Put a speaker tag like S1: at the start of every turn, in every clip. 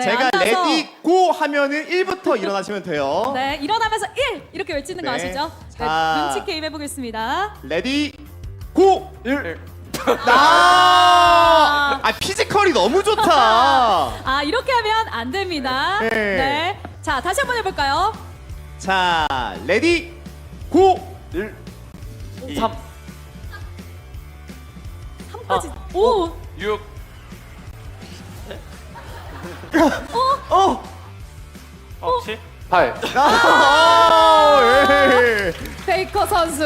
S1: 네,
S2: 제가
S1: 앉아서.
S2: 레디 고 하면은 1부터 일어나시면 돼요.
S1: 네, 일어나면서 1 이렇게 외치는 거
S2: 네.
S1: 아시죠? 네,
S2: 자.
S1: 눈치 게임 해보겠습니다.
S2: 레디 고!
S3: 1.
S2: 아, 피지컬이 너무 좋다.
S1: 아, 이렇게 하면 안 됩니다.
S2: 네.
S1: 네. 자, 다시 한번 해볼까요?
S2: 자, 레디 고!
S3: 1.
S1: 3. 3까지. 오!
S3: 6.
S2: 어!
S3: 7. 8.
S2: 예.
S1: 페이커 선수.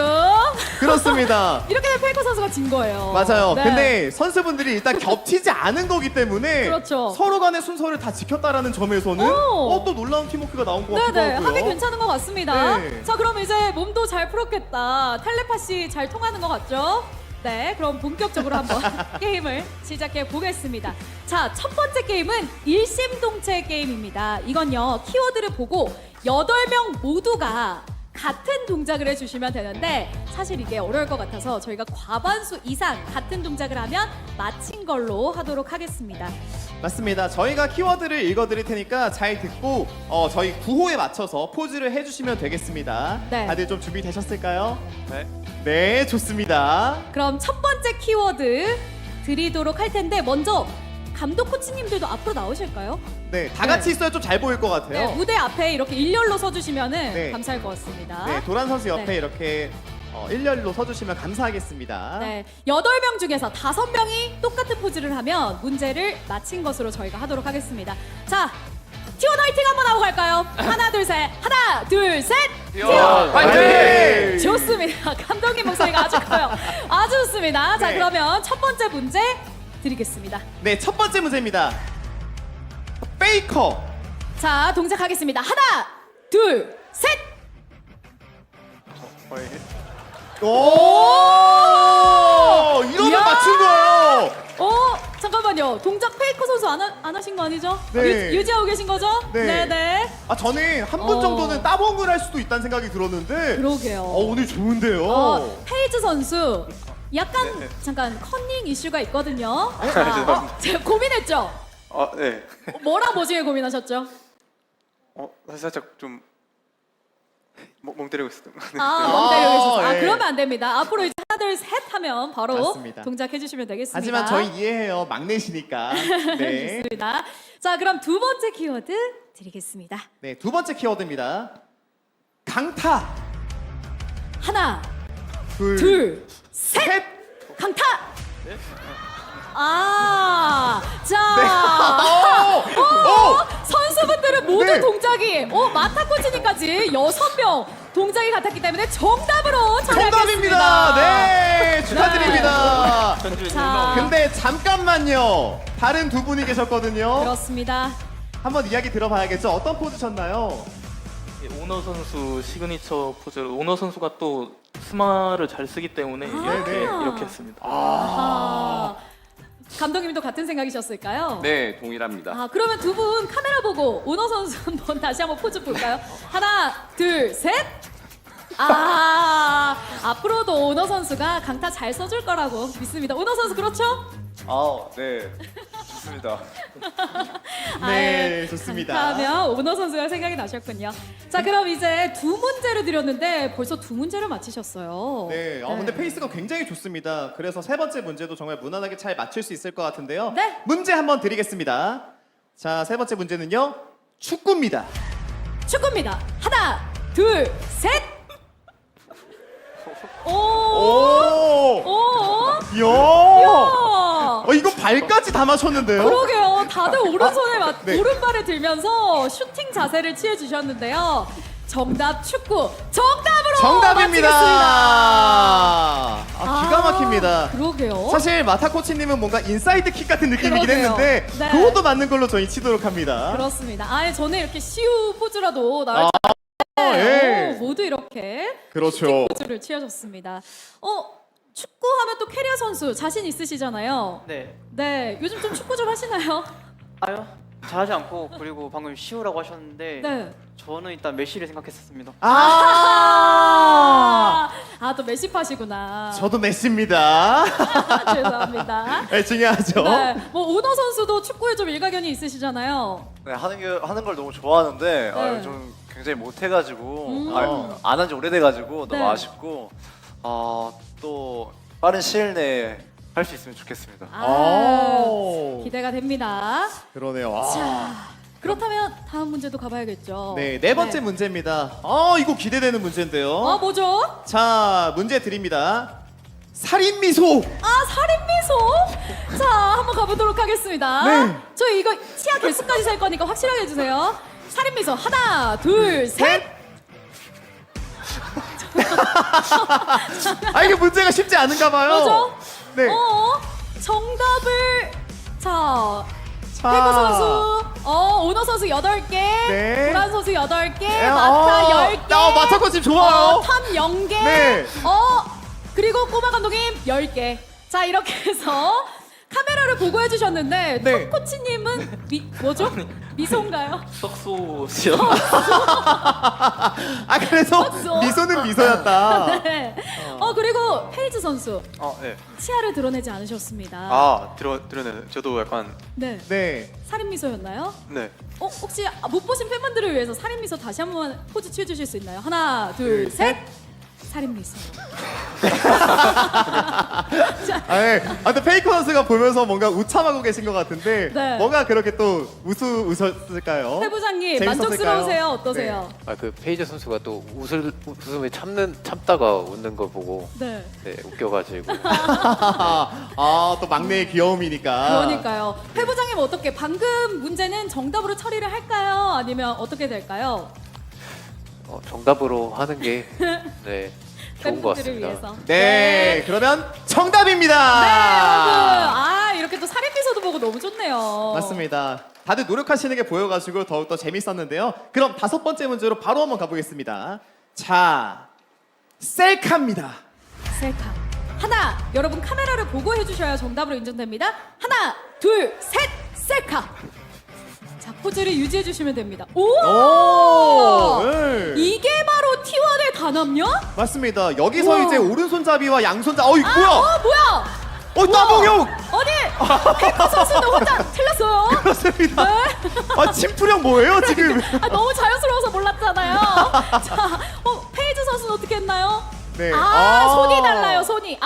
S2: 그렇습니다.
S1: 이렇게 되면 페이커 선수가 진 거예요.
S2: 맞아요.
S1: 네.
S2: 근데 선수분들이 일단 겹치지 않은 거기 때문에
S1: 그렇죠.
S2: 서로 간의 순서를 다 지켰다라는 점에서는 또 놀라운 팀워크가 나온 것 같기도
S1: 네네,
S2: 하고요.
S1: 합이 괜찮은 것 같습니다.
S2: 네.
S1: 자, 그럼 이제 몸도 잘 풀었겠다. 텔레파시 잘 통하는 것 같죠? 네, 그럼 본격적으로 한번 게임을 시작해 보겠습니다. 자, 첫 번째 게임은 일심동체 게임입니다. 이건요, 키워드를 보고 8명 모두가 같은 동작을 해주시면 되는데 사실 이게 어려울 것 같아서 저희가 과반수 이상 같은 동작을 하면 마친 걸로 하도록 하겠습니다.
S2: 맞습니다. 저희가 키워드를 읽어드릴 테니까 잘 듣고 저희 구호에 맞춰서 포즈를 해주시면 되겠습니다.
S1: 네.
S2: 다들 좀 준비되셨을까요?
S3: 네.
S2: 네, 좋습니다.
S1: 그럼 첫 번째 키워드 드리도록 할 텐데 먼저 감독 코치님들도 앞으로 나오실까요?
S2: 네, 다 같이 있어야 좀 잘 보일 것 같아요.
S1: 네, 무대 앞에 이렇게 일렬로 서주시면은
S2: 네.
S1: 감사할 것 같습니다.
S2: 네, 도란 선수 옆에
S1: 네.
S2: 이렇게 일렬로 서주시면 감사하겠습니다.
S1: 네, 8명 중에서 5명이 똑같은 포즈를 하면 문제를 맞힌 것으로 저희가 하도록 하겠습니다. 자, T1 화이팅 한번 하고 갈까요? 하나, 둘, 셋. 하나, 둘, 셋.
S3: T1 화이팅!
S1: 좋습니다. 감독님 목소리가 아주 커요. 아주 좋습니다. 자,
S2: 네.
S1: 그러면 첫 번째 문제 드리겠습니다.
S2: 네, 첫 번째 문제입니다. 페이커.
S1: 자, 동작하겠습니다. 하나, 둘, 셋.
S2: 오! 이러면
S1: 이야!
S2: 맞춘 거예요.
S1: 잠깐만요. 동작 페이커 선수 안 하신 거 아니죠?
S2: 네.
S1: 유지하고 계신 거죠?
S2: 네.
S1: 네.
S2: 아, 저는 한 분 정도는 따봉을 할 수도 있다는 생각이 들었는데
S1: 그러게요.
S2: 오늘 좋은데요.
S1: 페이즈 선수 약간
S3: 네.
S1: 잠깐 커닝 이슈가 있거든요.
S3: 죄송합니다.
S1: 제가 고민했죠.
S3: 네.
S1: 뭐랑 뭐 중에 고민하셨죠?
S3: 사실 살짝 좀 멍 때리고 있었던 것 같아요.
S1: 멍 때리고 계셨어요.
S2: 예.
S1: 그러면 안 됩니다. 앞으로 이제 하나 둘 셋 하면 바로
S2: 맞습니다.
S1: 동작해 주시면 되겠습니다.
S2: 하지만 저희 이해해요. 막내시니까. 네.
S1: 좋습니다. 자, 그럼 두 번째 키워드 드리겠습니다.
S2: 네, 두 번째 키워드입니다. 강타.
S1: 하나,
S2: 둘,
S1: 둘, 셋.
S2: 셋.
S1: 강타. 자, 선수분들은 모두
S2: 네.
S1: 동작이 마타 코치님까지 6명 동작이 같았기 때문에 정답으로 처리하겠습니다.
S2: 정답입니다. 네, 축하드립니다.
S1: 자,
S2: 근데 잠깐만요. 다른 두 분이 계셨거든요.
S1: 그렇습니다.
S2: 한번 이야기 들어봐야겠죠. 어떤 포즈셨나요?
S4: 오너 선수 시그니처 포즈로 오너 선수가 또 스마를 잘 쓰기 때문에 이렇게 했습니다.
S1: 감독님도 같은 생각이셨을까요?
S5: 네, 동일합니다.
S1: 그러면 두 분 카메라 보고 오너 선수 한번 다시 한번 포즈 볼까요? 하나, 둘, 셋. 앞으로도 오너 선수가 강타 잘 써줄 거라고 믿습니다. 오너 선수 그렇죠?
S5: 네, 좋습니다.
S2: 네, 좋습니다.
S1: 강타하면 오너 선수가 생각이 나셨군요. 자, 그럼 이제 두 문제를 드렸는데 벌써 두 문제를 맞히셨어요.
S2: 네, 근데 페이스가 굉장히 좋습니다. 그래서 세 번째 문제도 정말 무난하게 잘 맞출 수 있을 것 같은데요.
S1: 네.
S2: 문제 한번 드리겠습니다. 자, 세 번째 문제는요. 축구입니다.
S1: 축구입니다. 하나, 둘, 셋. 오,
S2: 오! 이야!
S1: 야.
S2: 이거 발까지 다 맞췄는데요?
S1: 그러게요. 다들 오른손에
S2: 네.
S1: 오른발을 들면서 슈팅 자세를 취해 주셨는데요. 정답 축구. 정답으로
S2: 정답입니다.
S1: 맞히겠습니다.
S2: 기가 막힙니다.
S1: 그러게요.
S2: 사실 마타 코치님은 뭔가 인사이드 킥 같은 느낌이긴
S1: 그러게요.
S2: 했는데
S1: 네.
S2: 그것도 맞는 걸로 저희 치도록 합니다.
S1: 그렇습니다. 저는 이렇게 시우 포즈라도 나올
S2: 예.
S1: 모두 이렇게
S2: 그렇죠.
S1: 포즈를 취하셨습니다. 축구하면 또 캐리어 선수 자신 있으시잖아요.
S4: 네.
S1: 네, 요즘 좀 축구 좀 하시나요?
S4: 아요?
S6: 잘하지 않고 그리고 방금 시우라고 하셨는데
S1: 네.
S6: 저는 일단 메시를 생각했었습니다.
S1: 또 메시파시구나.
S2: 저도 메시입니다.
S1: 죄송합니다.
S2: 네, 중요하죠.
S1: 네, 뭐 오너 선수도 축구에 좀 일가견이 있으시잖아요.
S5: 네, 하는 걸 너무 좋아하는데
S1: 네.
S5: 좀 굉장히 못해가지고
S1: 음.
S5: 안 한 지 오래돼가지고 너무
S1: 네.
S5: 아쉽고 또 빠른 시일 내에 할 수 있으면 좋겠습니다.
S1: 기대가 됩니다.
S2: 그러네요.
S1: 자, 그렇다면 다음 문제도 가봐야겠죠.
S2: 네, 네 번째 문제입니다. 이거 기대되는 문제인데요.
S1: 뭐죠?
S2: 자, 문제 드립니다. 살인 미소.
S1: 살인 미소. 자, 한번 가보도록 하겠습니다.
S2: 네.
S1: 저희 이거 치아 개수까지 셀 거니까 확실하게 해주세요. 살인 미소 하나, 둘, 셋.
S2: 이게 문제가 쉽지 않은가 봐요.
S1: 뭐죠?
S2: 네.
S1: 정답을 자.
S2: 자.
S1: 페이커 선수, 오너 선수 8개,
S2: 네.
S1: 도란 선수 8개,
S2: 네,
S1: 마타 10개,
S2: 마타 코치 좋아요.
S1: 탐 0개,
S2: 네.
S1: 그리고 꼬마 감독님 10개. 자, 이렇게 해서 카메라를 보고 해주셨는데
S2: 네.
S1: 톰 코치님은 뭐죠? 미소인가요?
S4: 썩소시요.
S2: 그래서
S1: 썩소.
S2: 미소는 미소였다.
S1: 네. 그리고 페이즈 선수
S3: 네.
S1: 치아를 드러내지 않으셨습니다.
S3: 드러내요. 저도 약간
S1: 네.
S2: 네.
S1: 살인 미소였나요?
S3: 네.
S1: 혹시 못 보신 팬분들을 위해서 살인 미소 다시 한번 포즈 취해주실 수 있나요? 하나, 둘, 셋. 살인 미소.
S2: 근데 페이커 선수가 보면서 뭔가 우참하고 계신 것 같은데
S1: 네.
S2: 뭔가 그렇게 또 웃으셨을까요?
S1: 해부장님
S2: 재밌었을까요?
S1: 만족스러우세요? 어떠세요?
S7: 그 페이지 선수가 또 웃음을 참다가 웃는 걸 보고
S1: 네.
S7: 웃겨가지고
S2: 또 막내의 귀여움이니까.
S1: 그러니까요. 해부장님 어떻게 방금 문제는 정답으로 처리를 할까요? 아니면 어떻게 될까요?
S7: 정답으로 하는 게 좋은 것
S1: 팬분들을
S7: 같습니다.
S1: 위해서.
S2: 네, 그러면 정답입니다.
S1: 네, 여러분. 이렇게 또 살인 미소도 보고 너무 좋네요.
S2: 맞습니다. 다들 노력하시는 게 보여가지고 더욱더 재밌었는데요. 그럼 5번째 문제로 바로 한번 가보겠습니다. 자, 셀카입니다.
S1: 셀카. 하나, 여러분 카메라를 보고 해주셔야 정답으로 인정됩니다. 하나, 둘, 셋, 셀카. 자, 포즈를 유지해 주시면 됩니다. 오!
S2: 네.
S1: 이게 바로 T1의 단합력?
S2: 맞습니다. 여기서
S1: 우와.
S2: 이제 오른손잡이와 양손잡이. 이거 뭐야?
S1: 뭐야?
S2: 따봉형!
S1: 아니, 페이커 선수도 혼자 틀렸어요.
S2: 그렇습니다.
S1: 네.
S2: 침투력 뭐예요, 지금?
S1: 너무 자연스러워서 몰랐잖아요. 자, 페이즈 선수는 어떻게 했나요?
S2: 네.
S1: 손이 달라요, 손이.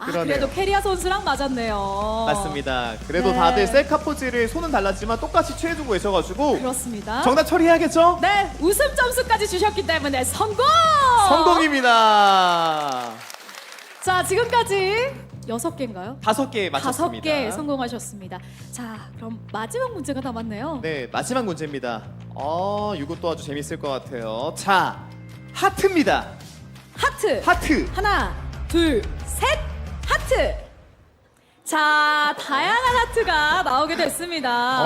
S2: 그러네요.
S1: 그래도 캐리아 선수랑 맞았네요.
S2: 맞습니다. 그래도
S1: 네.
S2: 다들 셀카 포즈를 손은 달랐지만 똑같이 취해주고 계셔가지고
S1: 그렇습니다.
S2: 정답 처리해야겠죠?
S1: 네, 웃음 점수까지 주셨기 때문에 성공!
S2: 성공입니다.
S1: 자, 지금까지 6개인가요?
S2: 5개 맞췄습니다.
S1: 5개 성공하셨습니다. 자, 그럼 마지막 문제가 남았네요.
S2: 네, 마지막 문제입니다. 이것도 아주 재밌을 것 같아요. 자, 하트입니다.
S1: 하트.
S2: 하트.
S1: 하나, 둘, 셋. 하트. 자, 다양한 하트가 나오게 됐습니다.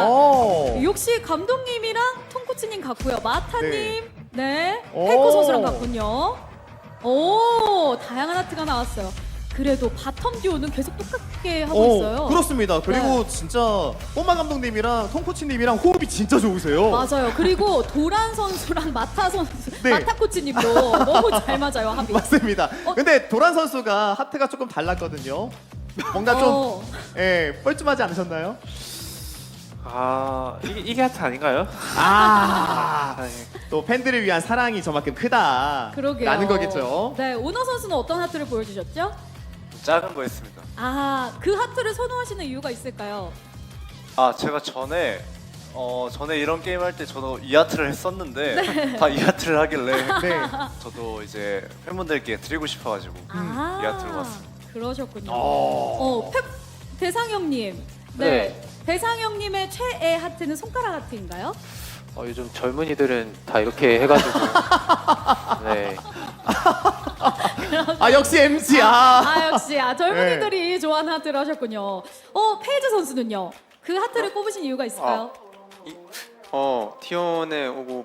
S1: 역시 감독님이랑 통코치님 같고요. 마타님, 네, 페이커 선수랑 같군요. 다양한 하트가 나왔어요. 그래도 바텀 듀오는 계속 똑같게 하고 있어요.
S2: 그렇습니다. 그리고
S1: 네.
S2: 진짜 꼬마 감독님이랑 통코치님이랑 호흡이 진짜 좋으세요.
S1: 맞아요. 그리고 도란 선수랑 마타 선수,
S2: 네.
S1: 마타 코치님도 너무 잘 맞아요, 합이.
S2: 맞습니다. 근데 도란 선수가 하트가 조금 달랐거든요. 뭔가 좀 뻘쭘하지 않으셨나요?
S3: 이게 하트 아닌가요?
S2: 또 팬들을 위한 사랑이 저만큼 크다.
S1: 그러게요.
S2: 라는 거겠죠.
S1: 네, 오너 선수는 어떤 하트를 보여주셨죠?
S5: 작은 거 했습니다.
S1: 그 하트를 선호하시는 이유가 있을까요?
S5: 제가 전에 이런 게임 할 때 저도 이 하트를 했었는데 다 이 하트를 하길래
S2: 네.
S5: 저도 이제 팬분들께 드리고 싶어가지고 이 하트로 왔습니다.
S1: 그러셨군요.
S2: 어.
S1: 대상형님.
S7: 네.
S1: 대상형님의 최애 하트는 손가락 하트인가요?
S7: 요즘 젊은이들은 다 이렇게 해가지고
S2: 역시 MC.
S1: 역시 젊은이들이 좋아하는 하트를 하셨군요. 페이즈 선수는요? 그 하트를 꼽으신 이유가 있을까요?
S3: T1에 오고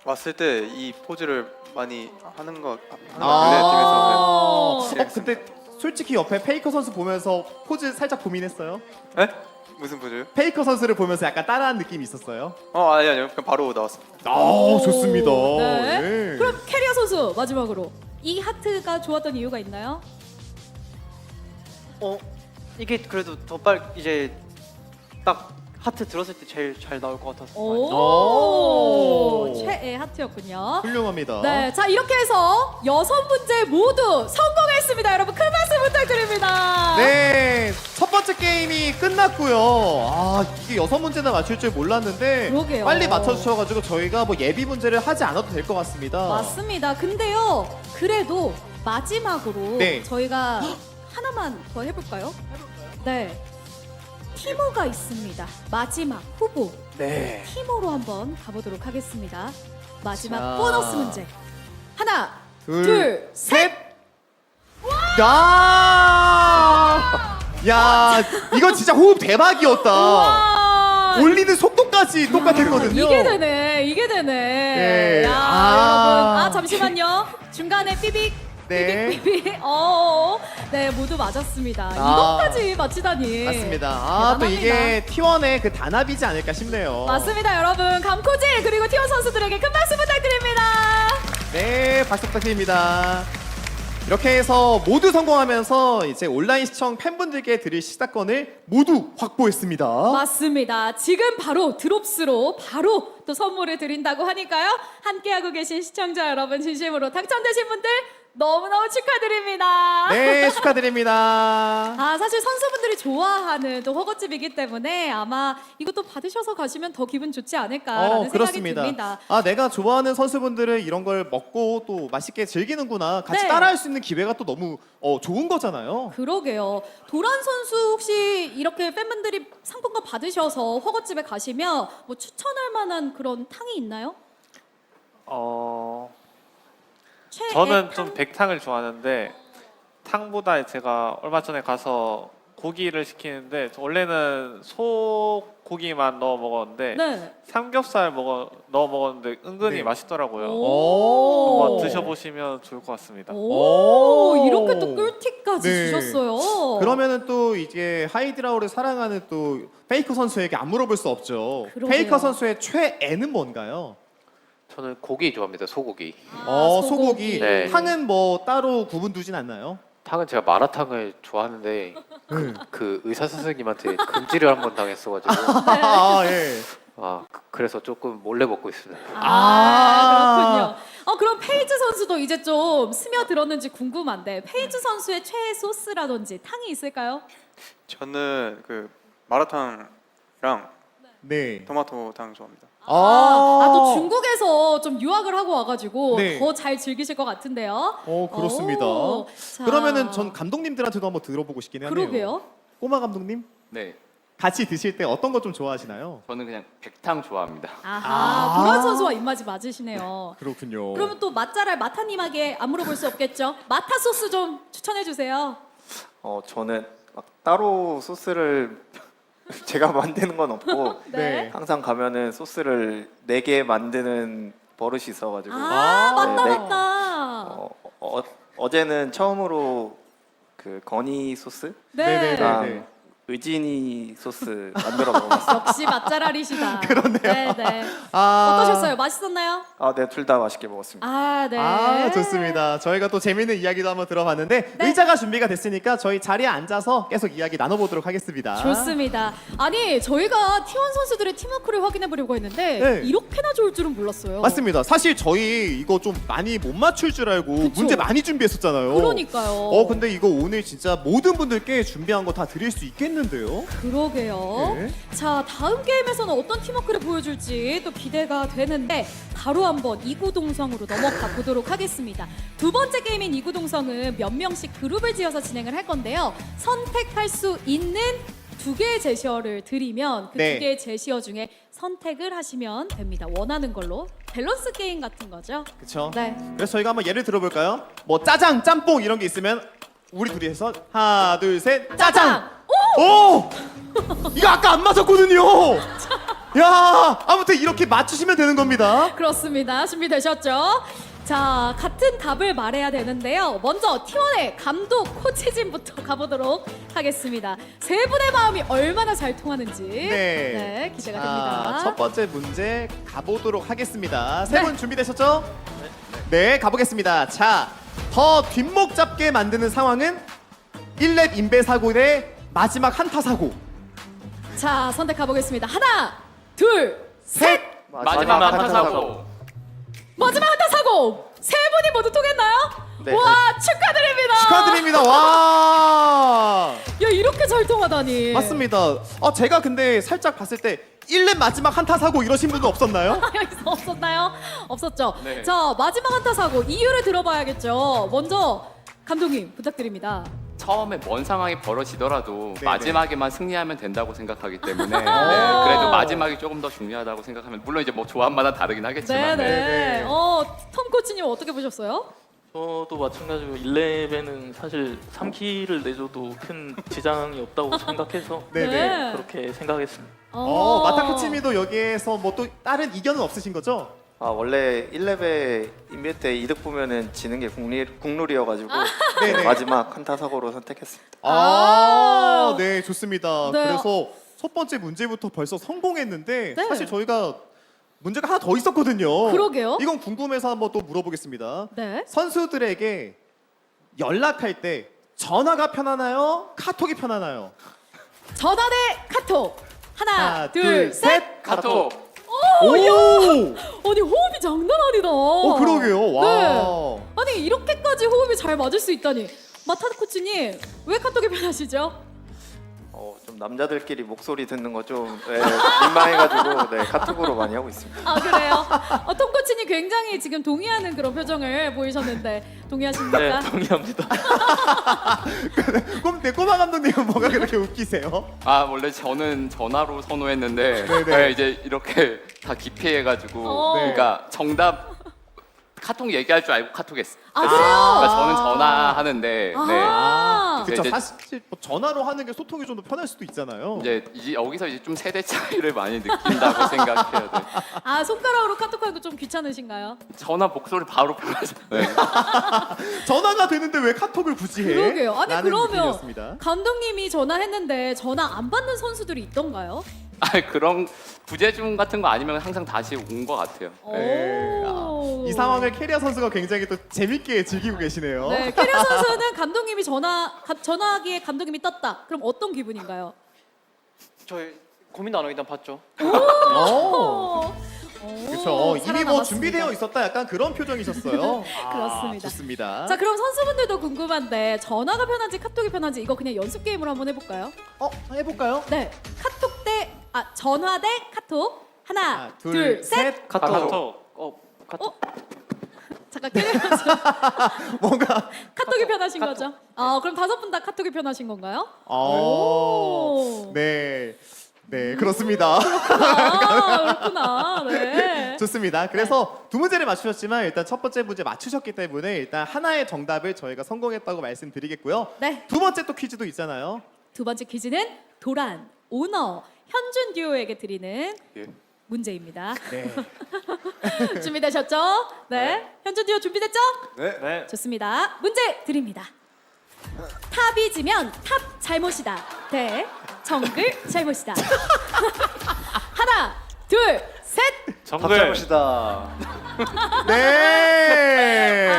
S3: 왔을 때 이 포즈를 많이 하는 것
S1: 아.
S3: 팀에서
S2: 근데 솔직히 옆에 페이커 선수 보면서 포즈 살짝 고민했어요?
S3: 네? 무슨 포즈요?
S2: 페이커 선수를 보면서 약간 따라한 느낌이 있었어요.
S3: 아니요. 그냥 바로 나왔습니다.
S2: 좋습니다.
S1: 네.
S2: 네.
S1: 그럼 캐리어 선수 마지막으로 이 하트가 좋았던 이유가 있나요?
S6: 이게 그래도 더 빨리 이제 딱 하트 들었을 때 제일 잘 나올 것 같아서.
S1: 오, 최애 하트였군요.
S2: 훌륭합니다.
S1: 네, 자 이렇게 해서 6문제 모두 성공했습니다. 여러분 큰 박수 부탁드립니다.
S2: 네, 첫 번째 게임이 끝났고요. 이게 6문제나 맞출 줄 몰랐는데
S1: 그러게요.
S2: 빨리 맞춰주셔가지고 저희가 뭐 예비 문제를 하지 않아도 될 것 같습니다.
S1: 맞습니다. 근데요, 그래도 마지막으로
S2: 네.
S1: 저희가 하나만 더 해볼까요? 네. 티모가 있습니다. 마지막 후보.
S2: 네.
S1: 티모로 한번 가보도록 하겠습니다. 마지막
S2: 자.
S1: 보너스 문제. 하나,
S2: 둘,
S1: 둘,
S2: 셋. 야, 이거 진짜 호흡 대박이었다.
S1: 와.
S2: 올리는 속도까지 똑같았거든요.
S1: 이게 되네, 이게 되네.
S2: 네.
S1: 야, 여러분. 잠시만요. 중간에 삐빅.
S2: 네.
S1: 삐빅. 네, 모두 맞았습니다.
S2: 아.
S1: 이것까지 맞히다니.
S2: 맞습니다. 또 이게 T1의 그 단합이지 않을까 싶네요.
S1: 맞습니다, 여러분. 감코지 그리고 티원 선수들에게 큰 박수 부탁드립니다.
S2: 네, 박수 부탁드립니다. 이렇게 해서 모두 성공하면서 이제 온라인 시청 팬분들께 드릴 시사권을 모두 확보했습니다.
S1: 맞습니다. 지금 바로 드롭스로 바로 또 선물을 드린다고 하니까요. 함께하고 계신 시청자 여러분 진심으로 당첨되신 분들 너무너무 축하드립니다.
S2: 네, 축하드립니다.
S1: 사실 선수분들이 좋아하는 또 허거집이기 때문에 아마 이것도 받으셔서 가시면 더 기분 좋지 않을까라는 생각이 듭니다.
S2: 내가 좋아하는 선수분들은 이런 걸 먹고 또 맛있게 즐기는구나. 같이
S1: 네.
S2: 따라할 수 있는 기회가 또 너무 좋은 거잖아요.
S1: 그러게요. 도란 선수 혹시 이렇게 팬분들이 상품권 받으셔서 허거집에 가시면 뭐 추천할 만한 그런 탕이 있나요? 최애
S8: 저는
S1: 탕?
S8: 좀 백탕을 좋아하는데 탕보다 제가 얼마 전에 가서 고기를 시키는데 원래는 소고기만 넣어 먹었는데
S1: 네.
S8: 삼겹살 넣어 먹었는데 은근히
S2: 네.
S8: 맛있더라고요.
S2: 오.
S8: 한번 드셔보시면 좋을 것 같습니다.
S1: 오, 이렇게 또 꿀팁까지
S2: 네.
S1: 주셨어요.
S2: 그러면은 또 이제 하이드라우를 사랑하는 또 페이커 선수에게 안 물어볼 수 없죠.
S1: 그러게요.
S2: 페이커 선수의 최애는 뭔가요?
S7: 저는 고기 좋아합니다. 소고기.
S2: 소고기.
S7: 네.
S2: 탕은 뭐 따로 구분 두진 않나요?
S7: 탕은 제가 마라탕을 좋아하는데 그 의사 선생님한테 금지를 한 번 당했어가지고
S2: 예.
S7: 그래서 조금 몰래 먹고 있습니다.
S1: 그렇군요. 그럼 페이즈 선수도 이제 좀 스며들었는지 궁금한데 페이즈 선수의 최애 소스라든지 탕이 있을까요?
S3: 저는 그 마라탕이랑
S2: 네.
S3: 토마토탕 좋아합니다.
S1: 또 중국에서 좀 유학을 하고 와가지고
S2: 네.
S1: 더 잘 즐기실 것 같은데요.
S2: 그렇습니다.
S1: 오, 자.
S2: 그러면은 전 감독님들한테도 한번 들어보고 싶긴 하네요.
S1: 그러게요.
S2: 꼬마 감독님
S9: 네,
S2: 같이 드실 때 어떤 거 좀 좋아하시나요?
S9: 저는 그냥 백탕 좋아합니다.
S1: 도란 선수와 입맛이 맞으시네요.
S2: 그렇군요.
S1: 그러면 또 맛잘알 마타님에게 안 물어볼 수 없겠죠? 마타 소스 좀 추천해 주세요.
S10: 저는 막 따로 소스를 제가 만드는 건 없고
S2: 네.
S10: 항상 가면은 소스를 4개 만드는 버릇이 있어가지고
S1: 맞다
S10: 네.
S1: 맞다.
S10: 어제는 처음으로 그 건이 소스
S1: 네.
S2: 네.
S10: 의진이 소스 만들어 먹었어요.
S1: 역시 맛잘알이시다.
S2: 그러네요.
S1: 네. 어떠셨어요? 맛있었나요?
S10: 네, 둘 다 맛있게 먹었습니다.
S1: 네.
S2: 좋습니다. 저희가 또 재밌는 이야기도 한번 들어봤는데
S1: 네.
S2: 의자가 준비가 됐으니까 저희 자리에 앉아서 계속 이야기 나눠보도록 하겠습니다.
S1: 좋습니다. 아니 저희가 T1 선수들의 팀워크를 확인해 보려고 했는데
S2: 네.
S1: 이렇게나 좋을 줄은 몰랐어요.
S2: 맞습니다. 사실 저희 이거 좀 많이 못 맞출 줄 알고
S1: 그쵸?
S2: 문제 많이 준비했었잖아요.
S1: 그러니까요.
S2: 근데 이거 오늘 진짜 모든 분들께 준비한 거 다 드릴 수 있겠는데요?
S1: 그러게요.
S2: 네.
S1: 자, 다음 게임에서는 어떤 팀워크를 보여줄지 또 기대가 되는데 바로 한번 이구동성으로 넘어가 보도록 하겠습니다. 두 번째 게임인 이구동성은 몇 명씩 그룹을 지어서 진행을 할 건데요. 선택할 수 있는 2개의 제시어를 드리면 그
S2: 네.
S1: 2개의 제시어 중에 선택을 하시면 됩니다. 원하는 걸로. 밸런스 게임 같은 거죠.
S2: 그렇죠.
S1: 네.
S2: 그래서 저희가 한번 예를 들어볼까요? 뭐 짜장, 짬뽕 이런 게 있으면 우리 둘이 해서 하나, 둘, 셋, 짜장! 오! 이거 아까 안 맞았거든요. 야, 아무튼 이렇게 맞추시면 되는 겁니다.
S1: 그렇습니다. 준비되셨죠? 자, 같은 답을 말해야 되는데요. 먼저 T1의 감독 코치진부터 가보도록 하겠습니다. 세 분의 마음이 얼마나 잘 통하는지 기대가 됩니다.
S2: 첫 번째 문제 가보도록 하겠습니다. 세
S1: 네.
S2: 분 준비되셨죠? 네, 가보겠습니다. 자, 더 뒷목 잡게 만드는 상황은 1렙 인베 사고 대 마지막 한타 사고.
S1: 자, 선택 가보겠습니다. 하나, 둘, 셋!
S4: 마지막 한타 사고.
S1: 마지막 한타 사고! 세 분이 모두 통했나요?
S10: 네.
S1: 와, 축하드립니다.
S2: 축하드립니다. 와!
S1: 야, 이렇게 잘 통하다니.
S2: 맞습니다. 제가 근데 살짝 봤을 때 1렙 마지막 한타 사고 이러신 분은 없었나요?
S1: 여기서 없었나요? 없었죠.
S4: 네.
S1: 자, 마지막 한타 사고 이유를 들어봐야겠죠. 먼저 감독님 부탁드립니다.
S9: 처음에 먼 상황이 벌어지더라도
S2: 네네.
S9: 마지막에만 승리하면 된다고 생각하기 때문에 그래도 마지막이 조금 더 중요하다고 생각하면 물론 이제 뭐 조합마다 다르긴 하겠지만
S1: 네네. 톰 코치님 어떻게 보셨어요?
S4: 저도 마찬가지로 1렙에는 사실 3킬을 내줘도 큰 지장이 없다고 생각해서
S2: 네네.
S4: 그렇게 생각했습니다.
S2: 마타코치미도 여기에서 뭐 또 다른 이견은 없으신 거죠?
S10: 원래 1렙에 인베 때 이득 보면은 지는 게 국룰이어가지고
S2: 네네.
S10: 마지막 한타 사고로 선택했습니다.
S2: 네, 좋습니다.
S1: 네.
S2: 그래서 첫 번째 문제부터 벌써 성공했는데
S1: 네.
S2: 사실 저희가 문제가 하나 더 있었거든요.
S1: 그러게요.
S2: 이건 궁금해서 한번 또 물어보겠습니다.
S1: 네.
S2: 선수들에게 연락할 때 전화가 편하나요? 카톡이 편하나요?
S1: 전화 대 카톡. 하나, 둘, 셋.
S9: 카톡.
S2: 오!
S1: 아니 호흡이 장난 아니다.
S2: 그러게요. 와.
S1: 네. 아니 이렇게까지 호흡이 잘 맞을 수 있다니. 마타 코치님 왜 카톡이 편하시죠?
S10: 좀 남자들끼리 목소리 듣는 거 좀 민망해가지고 카톡으로 많이 하고 있습니다.
S1: 아 그래요? 톰 코치님 굉장히 지금 동의하는 그런 표정을 보이셨는데 동의하십니까?
S4: 네, 동의합니다.
S2: 꼬마 감독님은 뭐가 그렇게 웃기세요?
S9: 원래 저는 전화로 선호했는데
S2: 네네.
S9: 이제 이렇게 다 기피해가지고
S1: 어.
S9: 그러니까 정답 카톡 얘기할 줄 알고 카톡했어요.
S1: 아, 그래요?
S9: 그러니까 저는 전화하는데 네.
S2: 그렇죠.
S9: 이제-
S2: 사실 뭐 전화로 하는 게 소통이 좀 더 편할 수도 있잖아요.
S9: 이제 여기서 이제 좀 세대 차이를 많이 느낀다고 생각해야 돼.
S1: 아 손가락으로 카톡하는 거 좀 귀찮으신가요?
S9: 전화 목소리 바로 변하죠. 네.
S2: 전화가 되는데 왜 카톡을 굳이 해?
S1: 그러게요. 아니
S2: 라는
S1: 그러면
S2: 느낌이었습니다.
S1: 감독님이 전화했는데 전화 안 받는 선수들이 있던가요?
S9: 그런 부재중 같은 거 아니면 항상 다시 온 것 같아요.
S2: 네.
S1: 오.
S2: 이 상황을 캐리어 선수가 굉장히 또 재밌게 즐기고 계시네요.
S1: 네, 캐리어 선수는 감독님이 전화기에 감독님이 떴다. 그럼 어떤 기분인가요?
S6: 저희 고민 안 하고 일단 봤죠.
S2: 그렇죠. 이미 뭐 준비되어 있었다. 약간 그런 표정이셨어요.
S1: 그렇습니다.
S2: 좋습니다.
S1: 자, 그럼 선수분들도 궁금한데 전화가 편한지 카톡이 편한지 이거 그냥 연습 게임으로 한번 해볼까요?
S2: 해볼까요?
S1: 네, 전화 대 카톡. 하나, 둘, 셋.
S6: 카톡.
S1: 잠깐 캐리어 선수
S2: 뭔가
S1: 카톡이 편하신 거죠? 그럼 5분 다 카톡이 편하신 건가요?
S2: 네. 네, 그렇습니다.
S1: 그렇구나. 네.
S2: 좋습니다. 그래서 두 문제를 맞추셨지만 일단 첫 번째 문제 맞추셨기 때문에 일단 하나의 정답을 저희가 성공했다고 말씀드리겠고요.
S1: 네.
S2: 두 번째 또 퀴즈도 있잖아요.
S1: 두 번째 퀴즈는 도란, 오너, 현준 듀오에게 드리는
S9: 예.
S1: 문제입니다.
S2: 네.
S1: 준비되셨죠? 네. 현준 듀오 준비됐죠?
S8: 네.
S1: 좋습니다. 문제 드립니다. 탑이 지면 탑 잘못이다. 대 정글 잘못이다. 하나, 둘, 셋.
S8: 정글.
S5: 잘못이다.
S2: 네.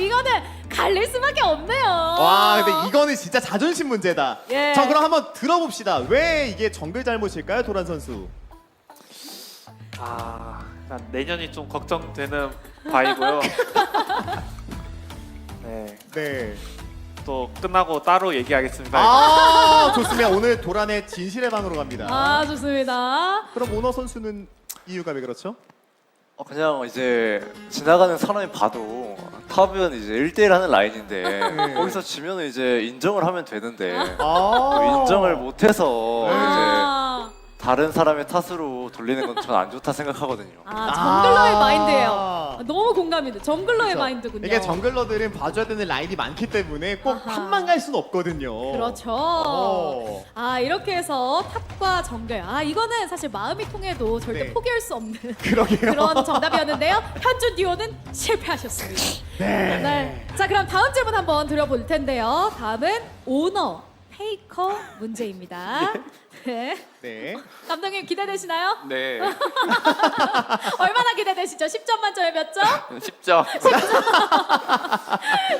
S1: 이거는 갈릴 수밖에 없네요.
S2: 와, 근데 이거는 진짜 자존심 문제다.
S1: 예.
S2: 자, 그럼 한번 들어봅시다. 왜 이게 정글 잘못일까요, 도란 선수?
S8: 일단 내년이 좀 걱정되는 바이고요. 네.
S2: 네.
S8: 또 끝나고 따로 얘기하겠습니다.
S2: 좋습니다. 오늘 도란의 진실의 방으로 갑니다.
S1: 좋습니다.
S2: 그럼 오너 선수는 이유가 왜 그렇죠?
S5: 그냥 이제 지나가는 사람이 봐도 탑은 이제 1대1 하는 라인인데 거기서 지면 이제 인정을 하면 되는데 인정을 못해서 이제 다른 사람의 탓으로 돌리는 건 전 안 좋다 생각하거든요.
S1: 아, 정글러의
S2: 아.
S1: 마인드예요. 너무 공감이 돼. 정글러의
S2: 그렇죠.
S1: 마인드군요.
S2: 이게 정글러들은 봐줘야 되는 라인이 많기 때문에 꼭
S1: 아하.
S2: 한만 갈 수는 없거든요.
S1: 그렇죠.
S2: 어.
S1: 아, 이렇게 해서 탑과 정글. 아, 이거는 사실 마음이 통해도 절대
S2: 네.
S1: 포기할 수 없는
S2: 그러게요.
S1: 그런 정답이었는데요. 현준 듀오는 실패하셨습니다. 네. 자, 그럼 다음 질문 한번 드려볼 텐데요. 다음은 오너 페이커 문제입니다. 네.
S2: 네.
S1: 감독님 기대되시나요?
S9: 네.
S1: 얼마나 기대되시죠? 10점 만점에 몇 점?
S9: 10점.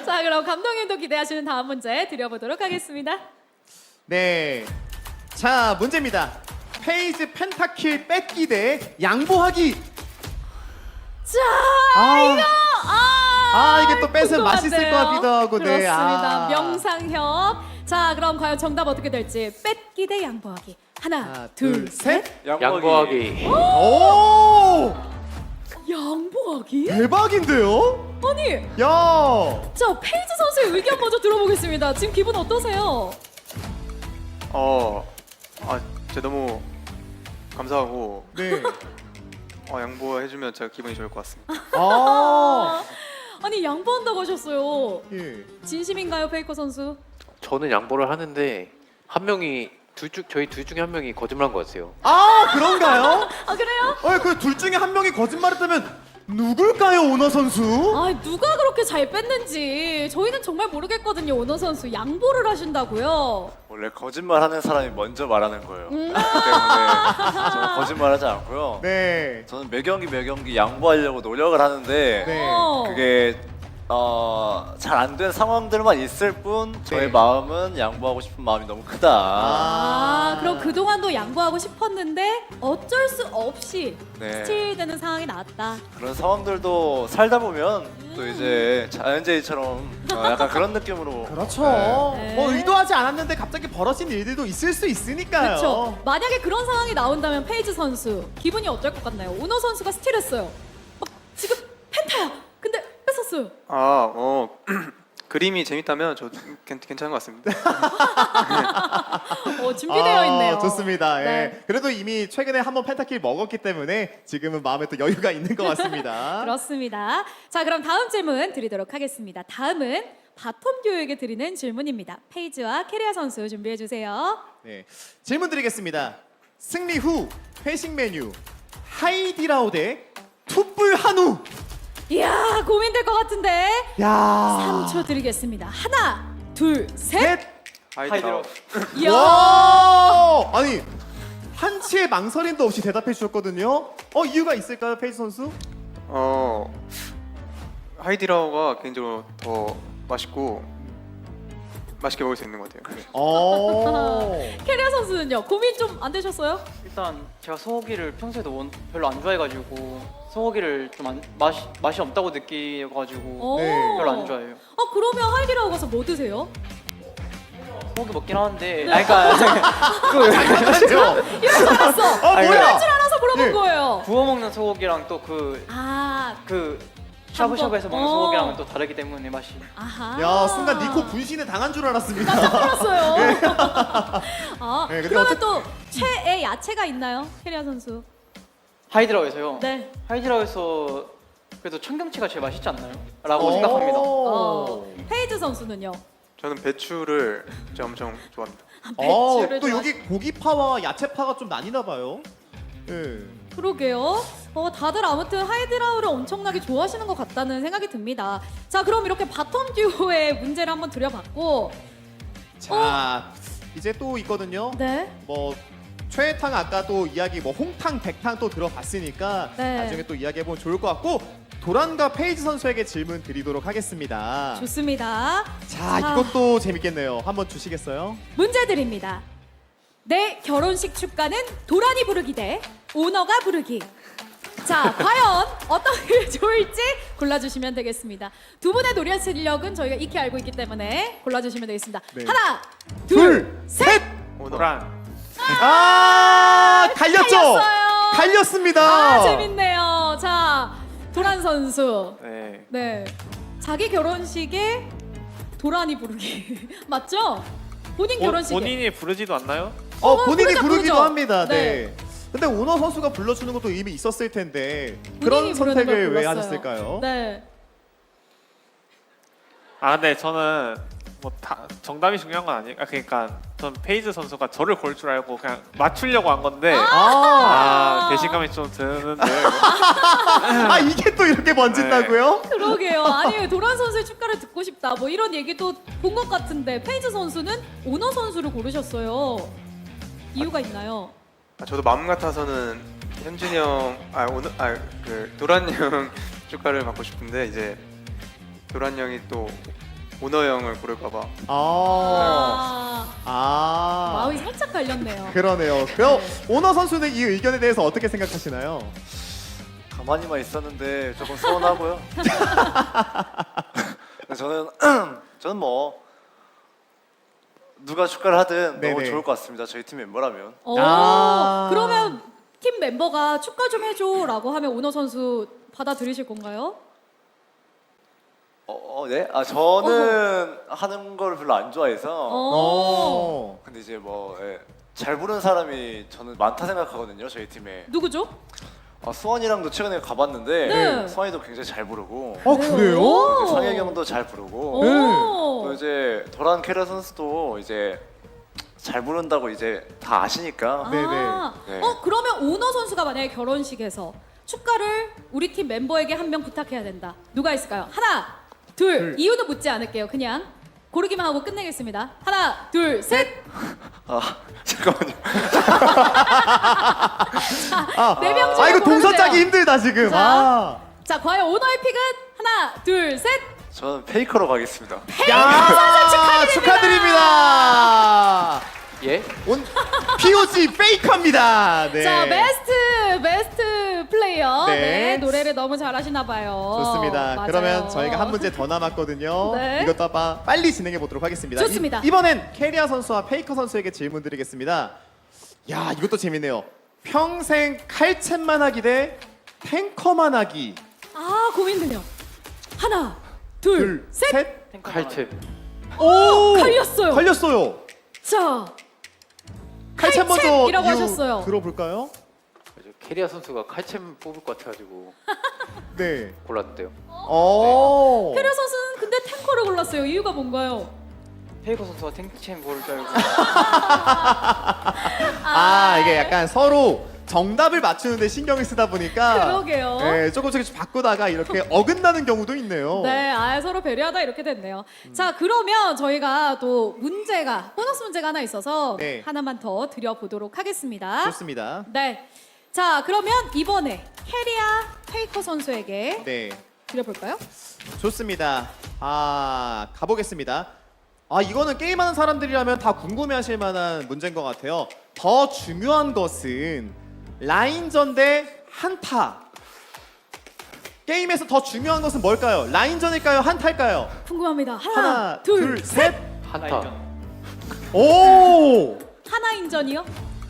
S1: 자, 그럼 감독님도 기대하시는 다음 문제 드려보도록 하겠습니다.
S2: 네. 자, 문제입니다. 페이즈 펜타킬 뺏기 대 양보하기.
S1: 자,
S2: 아,
S1: 이거
S2: 이게 또 뺏으면 맛있을 것 같기도 하고. 네.
S1: 그렇습니다.
S2: 아.
S1: 명상협. 자, 그럼 과연 정답 어떻게 될지 뺏기 대 양보하기. 하나, 둘, 셋.
S7: 양보하기.
S2: 오!
S1: 양보하기?
S2: 대박인데요?
S1: 아니,
S2: 야!
S1: 자, 페이즈 선수의 의견 먼저 들어보겠습니다. 지금 기분 어떠세요?
S3: 진짜 너무 감사하고
S2: 네.
S3: 양보해주면 제가 기분이 좋을 것 같습니다.
S2: 아.
S1: 아니, 양보한다고 하셨어요.
S2: 예.
S1: 진심인가요, 페이커 선수?
S7: 저는 양보를 하는데 한 명이 저희 둘 중에 한 명이 거짓말한 것 같아요.
S2: 아, 그런가요?
S1: 아, 그래요?
S2: 그 둘 중에 한 명이 거짓말했다면 누굴까요, 오너 선수?
S1: 아, 누가 그렇게 잘 뺐는지 저희는 정말 모르겠거든요. 오너 선수 양보를 하신다고요.
S5: 원래 거짓말하는 사람이 먼저 말하는 거예요.
S1: 음.
S5: 그렇기 때문에 저는 거짓말하지 않고요.
S2: 네.
S5: 저는 매 경기 양보하려고 노력을 하는데
S2: 네.
S5: 그게 잘 안 된 상황들만 있을 뿐 저의
S2: 네.
S5: 마음은 양보하고 싶은 마음이 너무 크다.
S1: 아, 그럼 그동안도 양보하고 싶었는데 어쩔 수 없이
S5: 네.
S1: 스틸되는 상황이 나왔다.
S5: 그런 상황들도 살다 보면 또 이제 자연재해처럼 약간 그런 느낌으로.
S2: 그렇죠.
S1: 네.
S2: 뭐 의도하지 않았는데 갑자기 벌어진 일들도 있을 수 있으니까요.
S1: 그렇죠. 만약에 그런 상황이 나온다면 페이즈 선수 기분이 어떨 것 같나요? 오너 선수가 스틸했어요. 지금 펜타야. 근데 뺏었어요.
S3: 그림이 재밌다면 저 괜찮은 것 같습니다.
S1: 준비되어 있네요.
S2: 좋습니다. 예.
S1: 네.
S2: 그래도 이미 최근에 한번 펜타킬 먹었기 때문에 지금은 마음에 또 여유가 있는 것 같습니다.
S1: 그렇습니다. 자, 그럼 다음 질문 드리도록 하겠습니다. 다음은 바텀 듀오에게 드리는 질문입니다. 페이즈와 캐리아 선수 준비해 주세요.
S2: 네. 질문 드리겠습니다. 승리 후 회식 메뉴 하이디라오 대 투뿔 한우.
S1: 이야, 고민될 것 같은데.
S2: 야.
S1: 3초 드리겠습니다. 하나, 둘, 셋.
S2: 셋.
S3: 하이드라오.
S1: 이야.
S2: 와! 아니 한치의 망설임도 없이 대답해 주셨거든요. 이유가 있을까요, 페이지 선수?
S3: 하이디라오가 개인적으로 더 맛있고 맛있게 먹을 수 있는 것 같아요.
S1: 캐리아 선수는요? 고민 좀 안 되셨어요?
S6: 일단 제가 소고기를 평소에도 별로 안 좋아해가지고 소고기를 좀 맛이 없다고 느껴가지고
S2: 네.
S6: 별로 안 좋아해요.
S1: 그러면 하이디라고 가서 뭐 드세요?
S6: 소고기 먹긴 하는데
S2: 잠깐만요.
S1: 이럴 줄 알았어.
S6: 뭐야?
S1: 이럴 줄 알아서 물어본
S2: 네.
S1: 거예요.
S6: 구워 먹는 소고기랑 또 그 샤브샤브에서 먹는 소고기랑은 또 다르기 때문에 맛이.
S1: 아하.
S2: 야, 순간 니코 분신에 당한 줄 알았습니다.
S1: 깜짝 놀랐어요.
S2: 네, 근데
S1: 그러면 또 최애 야채가 있나요, 캐리아 선수?
S6: 하이디라오에서요.
S1: 네.
S6: 하이디라오에서 그래도 청경채가 제일 맛있지 않나요? 라고 생각합니다.
S1: 페이즈 선수는요?
S3: 저는 배추를 진짜 엄청 좋아합니다.
S1: 배추를
S2: 또
S1: 좋아하시-
S2: 여기 고기파와 야채파가 좀 나뉘나 봐요. 예.
S1: 그러게요. 다들 아무튼 하이디라우를 엄청나게 좋아하시는 것 같다는 생각이 듭니다. 자, 그럼 이렇게 바텀 듀오의 문제를 한번 드려봤고,
S2: 자, 이제 또 있거든요.
S1: 네.
S2: 뭐 최애탕 아까 또 이야기 뭐 홍탕, 백탕 또 들어봤으니까
S1: 네.
S2: 나중에 또 이야기해보면 좋을 것 같고 도란과 페이지 선수에게 질문 드리도록 하겠습니다.
S1: 좋습니다.
S2: 자, 이것도 재밌겠네요. 한번 주시겠어요?
S1: 문제 드립니다. 내 결혼식 축가는 도란이 부르기 대 오너가 부르기. 자, 과연 어떤 게 좋을지 골라주시면 되겠습니다. 두 분의 노래 실력은 저희가 익히 알고 있기 때문에 골라주시면 되겠습니다.
S2: 네.
S1: 하나,
S2: 둘, 셋!
S8: 도란.
S2: 갈렸죠?
S1: 갈렸어요.
S2: 갈렸습니다.
S1: 재밌네요. 자, 도란 선수.
S8: 네.
S1: 네. 자기 결혼식에 도란이 부르기. 맞죠? 본인 결혼식에.
S8: 본인이 부르지도 않나요?
S2: 본인이
S1: 부르죠,
S2: 부르기도
S1: 부르죠.
S2: 합니다. 네.
S1: 네.
S2: 근데 오너 선수가 불러주는 것도 이미 있었을 텐데
S1: 본인이
S2: 그런
S1: 부르는 걸
S2: 선택을 왜
S1: 불렀어요.
S2: 하셨을까요?
S1: 네.
S8: 아 근데 저는 뭐 다 정답이 중요한 건 아니니까 그러니까 전 페이즈 선수가 저를 걸 줄 알고 그냥 맞추려고 한 건데 배신감이 좀 드는데
S2: 이게 또 이렇게 번진다고요?
S1: 그러게요. 아니 도란 선수의 축가를 듣고 싶다. 뭐 이런 얘기도 본 것 같은데 페이즈 선수는 오너 선수를 고르셨어요. 이유가 있나요?
S3: 저도 마음 같아서는 현준이 형, 그 도란 형 축가를 받고 싶은데 이제 도란 형이 또 오너 형을 고를까봐. 마음이
S1: 살짝 갈렸네요.
S2: 그러네요. 그럼 오너 선수는 이 의견에 대해서 어떻게 생각하시나요?
S5: 가만히만 있었는데 조금 서운하고요. 저는 뭐 누가 축가를 하든 너무
S2: 네네.
S5: 좋을 것 같습니다. 저희 팀 멤버라면.
S1: 그러면 팀 멤버가 축가 좀 해줘라고 하면 오너 선수 받아들이실 건가요?
S5: 네? 저는 하는 걸 별로 안 좋아해서. 근데 이제 뭐 잘 부르는 사람이 저는 많다 생각하거든요. 저희 팀에.
S1: 누구죠?
S5: 수원이랑도 최근에 가봤는데
S1: 네.
S5: 수원이도 굉장히 잘 부르고
S2: 그래요?
S5: 상혁이 형도 잘 부르고 또 이제 도란 캐리어 선수도 이제 잘 부른다고 이제 다 아시니까.
S2: 네네.
S5: 네.
S1: 그러면 오너 선수가 만약에 결혼식에서 축가를 우리 팀 멤버에게 한 명 부탁해야 된다. 누가 있을까요? 하나, 둘. 이유는 묻지 않을게요. 그냥 고르기만 하고 끝내겠습니다. 하나, 둘, 셋.
S5: 잠깐만요.
S1: 네 명 중에
S2: 이거 동선
S1: 고르세요.
S2: 짜기 힘들다 지금.
S1: 자, 과연 오너의 픽은 하나, 둘, 셋.
S5: 저는 페이커로 가겠습니다.
S2: 축하드립니다.
S7: 예?
S2: POG 페이커입니다. 네.
S1: 자, 베스트 플레이어.
S2: 네.
S1: 네, 노래를 너무 잘하시나 봐요.
S2: 좋습니다.
S1: 맞아요.
S2: 그러면 저희가 한 문제 더 남았거든요.
S1: 네.
S2: 이것도 한번 빨리 진행해 보도록 하겠습니다.
S1: 좋습니다.
S2: 이번엔 캐리아 선수와 페이커 선수에게 질문 드리겠습니다. 야, 이것도 재밌네요. 평생 칼챔만 하기 대 탱커만 하기.
S1: 고민돼요. 하나, 둘, 셋.
S7: 칼챔.
S2: 오!
S1: 걸렸어요.
S2: 걸렸어요.
S1: 자,
S2: 칼챔 먼저
S1: 칼챔이라고
S2: 이유
S1: 하셨어요.
S2: 들어볼까요?
S7: 캐리아 선수가 칼챔 뽑을 것 같아가지고
S2: 네.
S7: 골랐는데요.
S1: 캐리어 선수는 근데 탱커를 골랐어요. 이유가 뭔가요?
S6: 페이커 선수가 탱크챔 고를 줄 알고.
S2: 이게 약간 서로 정답을 맞추는데 신경을 쓰다 보니까
S1: 그러게요.
S2: 네, 조금씩 바꾸다가 이렇게 어긋나는 경우도 있네요.
S1: 네, 서로 배려하다 이렇게 됐네요. 자, 그러면 저희가 또 보너스 문제가 하나 있어서
S2: 네.
S1: 하나만 더 드려보도록 하겠습니다.
S2: 좋습니다.
S1: 네. 자, 그러면 이번에 캐리아 페이커 선수에게
S2: 네.
S1: 드려볼까요?
S2: 좋습니다. 가보겠습니다. 이거는 게임하는 사람들이라면 다 궁금해하실 만한 문제인 것 같아요. 더 중요한 것은 라인전 대 한타. 게임에서 더 중요한 것은 뭘까요? 라인전일까요? 한타일까요?
S1: 궁금합니다.
S2: 하나, 둘, 셋.
S7: 한타.
S2: 오!
S1: 하나인전이요?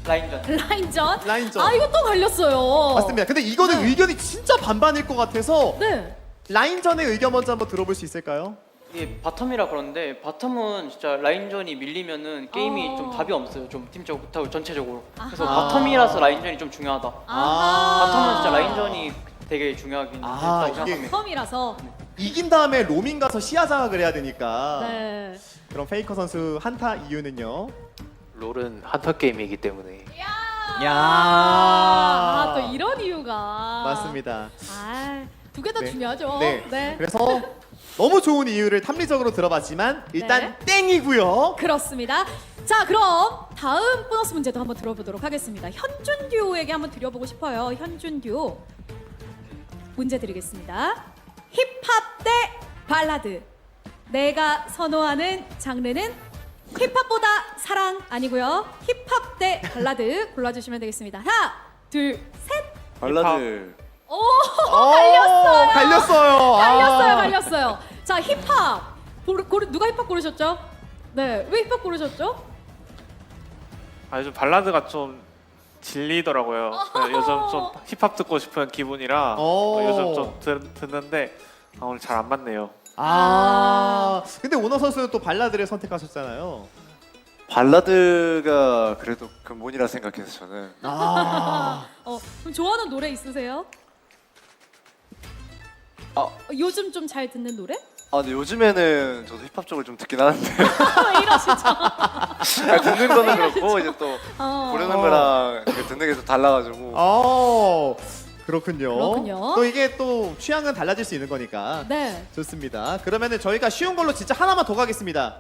S6: 라인전.
S1: 라인전. 이거 또 갈렸어요.
S2: 맞습니다. 근데 이거는
S1: 네.
S2: 의견이 진짜 반반일 것 같아서
S1: 네.
S2: 라인전의 의견 먼저 한번 들어볼 수 있을까요?
S6: 이게 바텀이라 그러는데 바텀은 진짜 라인전이 밀리면은 게임이 좀 답이 없어요. 좀 팀적으로 전체적으로. 그래서 바텀이라서 라인전이 좀 중요하다. 바텀은 진짜 라인전이 되게 중요하긴 했다고
S2: 이게
S6: 생각합니다.
S1: 텀이라서.
S2: 이긴 다음에 로밍 가서 시야 장악을 해야 되니까.
S1: 네.
S2: 그럼 페이커 선수 한타 이유는요?
S7: 롤은 한타 게임이기 때문에.
S1: 또 이런 이유가.
S2: 맞습니다.
S1: 두 개 다
S2: 네.
S1: 중요하죠.
S2: 네. 그래서 너무 좋은 이유를 탐리적으로 들어봤지만 일단 땡이고요.
S1: 그렇습니다. 자, 그럼 다음 보너스 문제도 한번 들어보도록 하겠습니다. 현준 듀오에게 한번 드려보고 싶어요. 현준 듀오 문제 드리겠습니다. 힙합 대 발라드. 내가 선호하는 장르는 힙합보다 사랑 아니고요. 힙합 대 발라드 골라주시면 되겠습니다. 하나, 둘, 셋.
S5: 발라드.
S2: 갈렸어요.
S1: 자, 힙합. 누가 힙합 고르셨죠? 네, 왜 힙합 고르셨죠?
S8: 요즘 발라드가 좀 질리더라고요. 요즘 좀 힙합 듣고 싶은 기분이라 요즘 좀 듣는데 오늘 잘 안 맞네요.
S2: 근데 오너 선수는 또 발라드를 선택하셨잖아요.
S5: 발라드가 그래도 근본이라 생각해서 저는
S1: 그럼 좋아하는 노래 있으세요? 요즘 좀 잘 듣는 노래?
S5: 근데 요즘에는 저도 힙합 쪽을 좀 듣긴 하는데
S1: 이러시죠.
S5: 듣는 거는 그렇고 이제 또 부르는 거랑 듣는 게 또 달라가지고
S2: 그렇군요.
S1: 그렇군요.
S2: 또 이게 또 취향은 달라질 수 있는 거니까.
S1: 네.
S2: 좋습니다. 그러면은 저희가 쉬운 걸로 진짜 하나만 더 가겠습니다.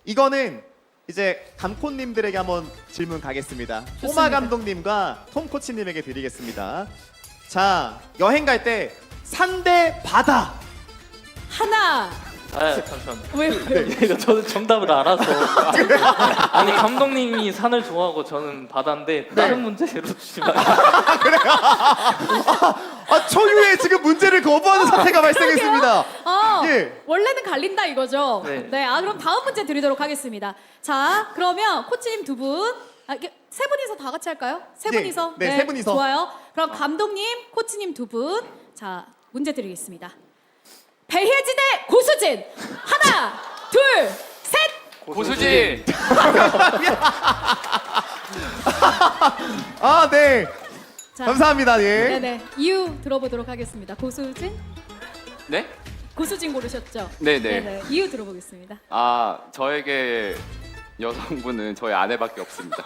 S2: 이거는 이제 감코님들에게 한번 질문 가겠습니다. 꼬마 감독님과 톰 코치님에게 드리겠습니다. 자, 여행 갈 때 산 대 바다.
S1: 하나.
S4: 잠시만요.
S1: 왜?
S4: 이거 저는 정답을 알아서. 아니 감독님이 산을 좋아하고 저는 바다인데 다른 문제로 주시면.
S2: 초유의 지금 문제를 거부하는 사태가 발생했습니다. 예.
S1: 원래는 갈린다 이거죠.
S4: 네.
S1: 그럼 다음 문제 드리도록 하겠습니다. 자, 그러면 코치님 두 분, 이게 세 분이서 다 같이 할까요? 세
S2: 네.
S1: 분이서.
S2: 네, 세 분이서.
S1: 좋아요. 그럼 감독님, 코치님 두 분, 자 문제 드리겠습니다. 배혜진 대 고수진. 하나, 둘, 셋.
S7: 고수진.
S2: 네.
S1: 자,
S2: 감사합니다. 예.
S1: 네네. 이유 들어보도록 하겠습니다. 고수진?
S9: 네?
S1: 고수진 고르셨죠?
S9: 네네.
S1: 네네. 이유 들어보겠습니다.
S9: 저에게 여성분은 저희 아내밖에 없습니다.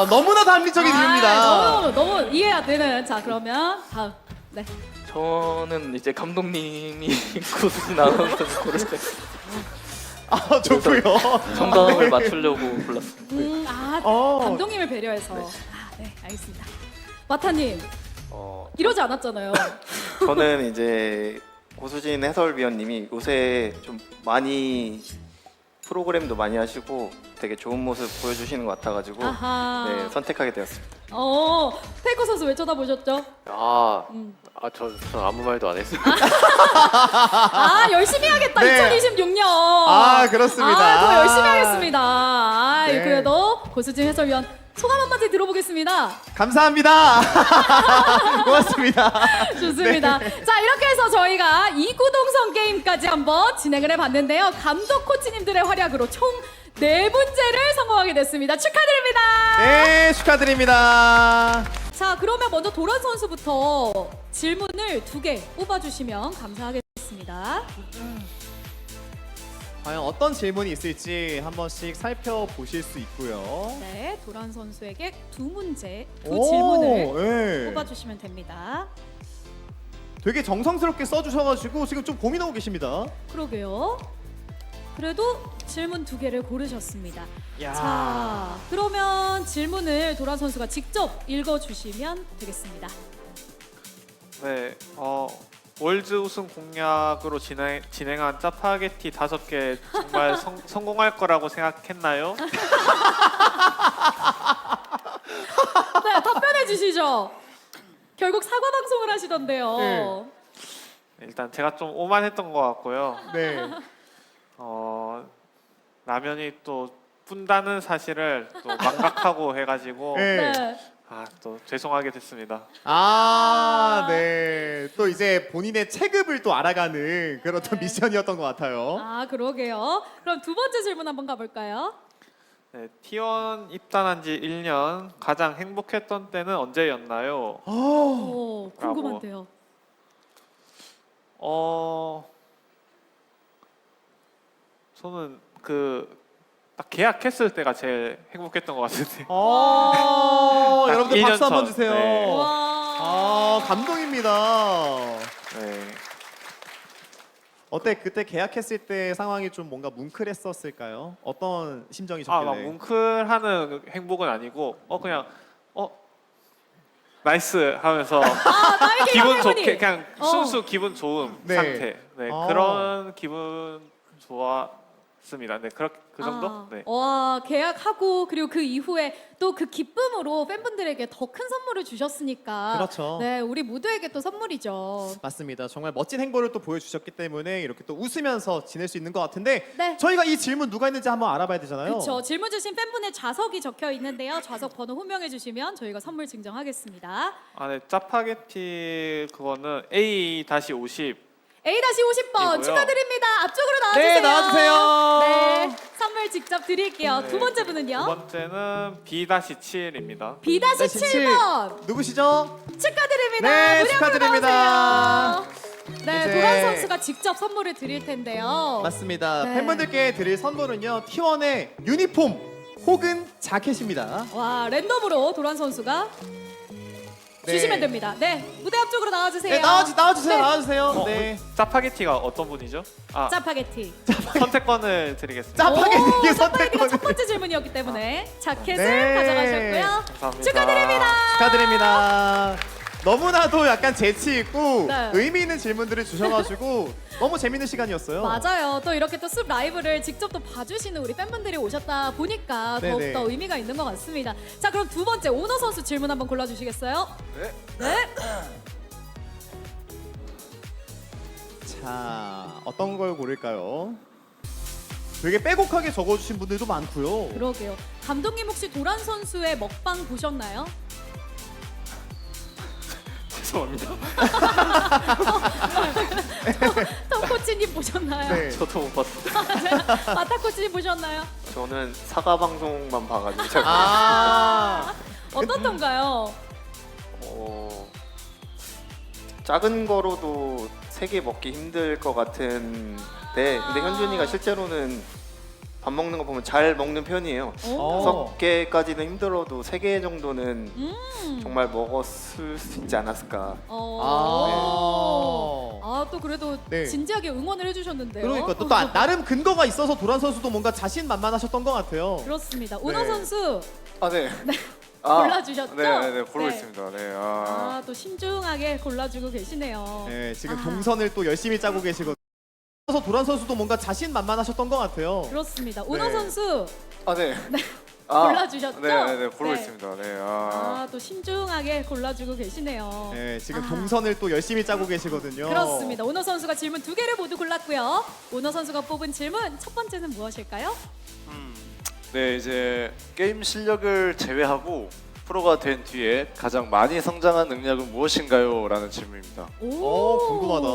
S2: 너무나 합리적인 이유입니다.
S1: 너무 이해가 되는. 자, 그러면 다음. 네.
S4: 저는 이제 감독님이 고수진 아나운서를 고를 때
S2: 좋고요.
S4: 정답을 맞추려고 골랐습니다.
S1: 감독님을 배려해서. 네, 알겠습니다. 마타님, 이러지 않았잖아요.
S10: 저는 이제 고수진 해설위원님이 요새 좀 많이 프로그램도 많이 하시고 되게 좋은 모습 보여주시는 것 같아가지고
S1: 아하.
S10: 네, 선택하게 되었습니다.
S1: 페이커 선수 왜 쳐다보셨죠?
S7: 전 아무 말도 안 했어요.
S1: 열심히 하겠다.
S2: 네.
S1: 2026년.
S2: 그렇습니다.
S1: 더 열심히 하겠습니다.
S2: 네.
S1: 그래도 고수진 해설위원 소감 한마디 들어보겠습니다.
S2: 감사합니다. 고맙습니다.
S1: 좋습니다. 자, 이렇게 해서 저희가 이구동성 게임까지 한번 진행을 해봤는데요. 감독 코치님들의 활약으로 총 4문제를 성공하게 됐습니다. 축하드립니다.
S2: 네, 축하드립니다.
S1: 자, 그러면 먼저 도란 선수부터 질문을 2개 뽑아주시면 감사하겠습니다.
S2: 과연 어떤 질문이 있을지 한 번씩 살펴보실 수 있고요.
S1: 네, 도란 선수에게 2문제, 2질문을
S2: 예.
S1: 뽑아주시면 됩니다.
S2: 되게 정성스럽게 써주셔가지고 지금 좀 고민하고 계십니다.
S1: 그러게요. 그래도 질문 2개를 고르셨습니다. 자, 그러면 질문을 도란 선수가 직접 읽어주시면 되겠습니다.
S8: 네, 월드 우승 공약으로 진행한 짜파게티 5개 정말 성공할 거라고 생각했나요?
S1: 네, 답변해 주시죠. 결국 사과 방송을 하시던데요.
S2: 네.
S8: 일단 제가 좀 오만했던 것 같고요.
S2: 네.
S8: 라면이 또 푼다는 사실을 또 망각하고 해가지고
S2: 네.
S1: 네.
S8: 또 죄송하게 됐습니다.
S2: 네. 또 이제 본인의 체급을 또 알아가는 그런 어떤 미션이었던 것 같아요.
S1: 그러게요. 그럼 2번째 질문 한번 가볼까요?
S8: 네, T1 입단한 지 1년 가장 행복했던 때는 언제였나요?
S1: 궁금한데요.
S8: 저는 딱 계약했을 때가 제일 행복했던 것 같은데.
S2: 여러분들
S8: 1년
S2: 박수 한번
S8: 전.
S2: 주세요.
S8: 네.
S2: 감동입니다.
S8: 네.
S2: 어때 그때 계약했을 때 상황이 좀 뭔가 뭉클했었을까요? 어떤 심정이셨길래?
S8: 막 뭉클하는 행복은 아니고 그냥 나이스 하면서
S1: 나에게
S8: 기분
S1: 영향이.
S8: 좋게 그냥 순수 기분 좋은
S2: 네.
S8: 상태. 네, 그런 기분 좋았습니다. 네, 그 정도? 네.
S1: 와, 계약하고 그리고 그 이후에 또 그 기쁨으로 팬분들에게 더 큰 선물을 주셨으니까.
S2: 그렇죠.
S1: 네, 우리 모두에게 또 선물이죠.
S2: 맞습니다. 정말 멋진 행보를 또 보여주셨기 때문에 이렇게 또 웃으면서 지낼 수 있는 것 같은데
S1: 네.
S2: 저희가 이 질문 누가 했는지 한번 알아봐야 되잖아요.
S1: 그렇죠. 질문 주신 팬분의 좌석이 적혀 있는데요. 좌석 번호 호명해 주시면 저희가 선물 증정하겠습니다.
S8: 네, 짜파게티 그거는 A-50
S1: A-50번
S8: 이고요.
S1: 축하드립니다. 앞쪽으로 나와주세요.
S2: 네, 나와주세요.
S1: 네, 선물 직접 드릴게요. 두 번째
S8: 두
S1: 분은요?
S8: 번째는 B-7입니다.
S1: B-7번
S2: 누구시죠?
S1: 축하드립니다.
S2: 네,
S1: 무대 앞으로
S2: 축하드립니다.
S1: 나오세요. 네,
S2: 이제-
S1: 도란 선수가 직접 선물을 드릴 텐데요.
S2: 맞습니다.
S1: 네.
S2: 팬분들께 드릴 선물은요. T1의 유니폼 혹은 자켓입니다.
S1: 와, 랜덤으로 도란 선수가
S2: 네.
S1: 주시면 됩니다. 네, 무대 앞쪽으로 나와주세요.
S2: 네, 나와주세요.
S1: 네.
S2: 나와주세요. 네.
S8: 짜파게티가 어떤 분이죠? 아,
S1: 짜파게티.
S8: 선택권을 드리겠습니다.
S2: 짜파게티의
S1: 오, 짜파게티가
S2: 선택권.
S1: 첫 번째 질문이었기 때문에 자켓을
S2: 네.
S1: 가져가셨고요.
S8: 감사합니다.
S1: 축하드립니다.
S2: 축하드립니다. 너무나도 약간 재치 있고
S1: 네.
S2: 의미 있는 질문들을 주셔가지고 너무 재밌는 시간이었어요.
S1: 맞아요. 또 이렇게 또 숲 라이브를 직접 또 봐주시는 우리 팬분들이 오셨다 보니까
S2: 네네.
S1: 더욱더 의미가 있는 것 같습니다. 자, 그럼 두 번째 오너 선수 질문 한번 골라주시겠어요? 네.
S2: 자, 어떤 걸 고를까요? 되게 빼곡하게 적어주신 분들도 많고요.
S1: 그러게요. 감독님 혹시 도란 선수의 먹방 보셨나요?
S8: 죄송합니다.
S1: 톰 코치님 보셨나요?
S2: 네.
S7: 저도 못 봤어요.
S1: 마타 코치님 보셨나요?
S10: 저는 사과 방송만 봐가지고 잘
S2: 아,
S1: 어떻던가요?
S10: 작은 거로도 3개 먹기 힘들 것 같은데 근데 현준이가 실제로는 밥 먹는 거 보면 잘 먹는 편이에요.
S1: 오.
S10: 5개까지는 힘들어도 3개 정도는
S1: 음.
S10: 정말 먹었을 수 있지 않았을까.
S1: 아, 또 그래도
S2: 네.
S1: 진지하게 응원을 해주셨는데요.
S2: 그러니까 또 나름 근거가 있어서 도란 선수도 뭔가 자신만만하셨던 것 같아요.
S1: 그렇습니다. 오너
S2: 네.
S1: 선수
S5: 아 네.
S1: 골라주셨죠?
S5: 네, 고르고
S1: 네.
S5: 있습니다. 네.
S1: 아, 또 신중하게 골라주고 계시네요.
S2: 네, 지금
S1: 아.
S2: 동선을 또 열심히 짜고 계시거든요. 그래서 도란 선수도 뭔가 자신만만하셨던 것 같아요.
S1: 그렇습니다. 오너
S2: 네.
S1: 선수
S5: 아 네.
S1: 골라주셨죠?
S5: 네, 고르고
S1: 네.
S5: 있습니다. 네.
S1: 아, 또 신중하게 골라주고 계시네요.
S2: 네, 지금
S1: 아.
S2: 동선을 또 열심히 짜고 계시거든요.
S1: 그렇습니다. 오너 선수가 질문 2개를 모두 골랐고요. 오너 선수가 뽑은 질문 첫 번째는 무엇일까요?
S5: 네, 이제 게임 실력을 제외하고 프로가 된 뒤에 가장 많이 성장한 능력은 무엇인가요? 라는 질문입니다.
S1: 오,
S2: 궁금하다.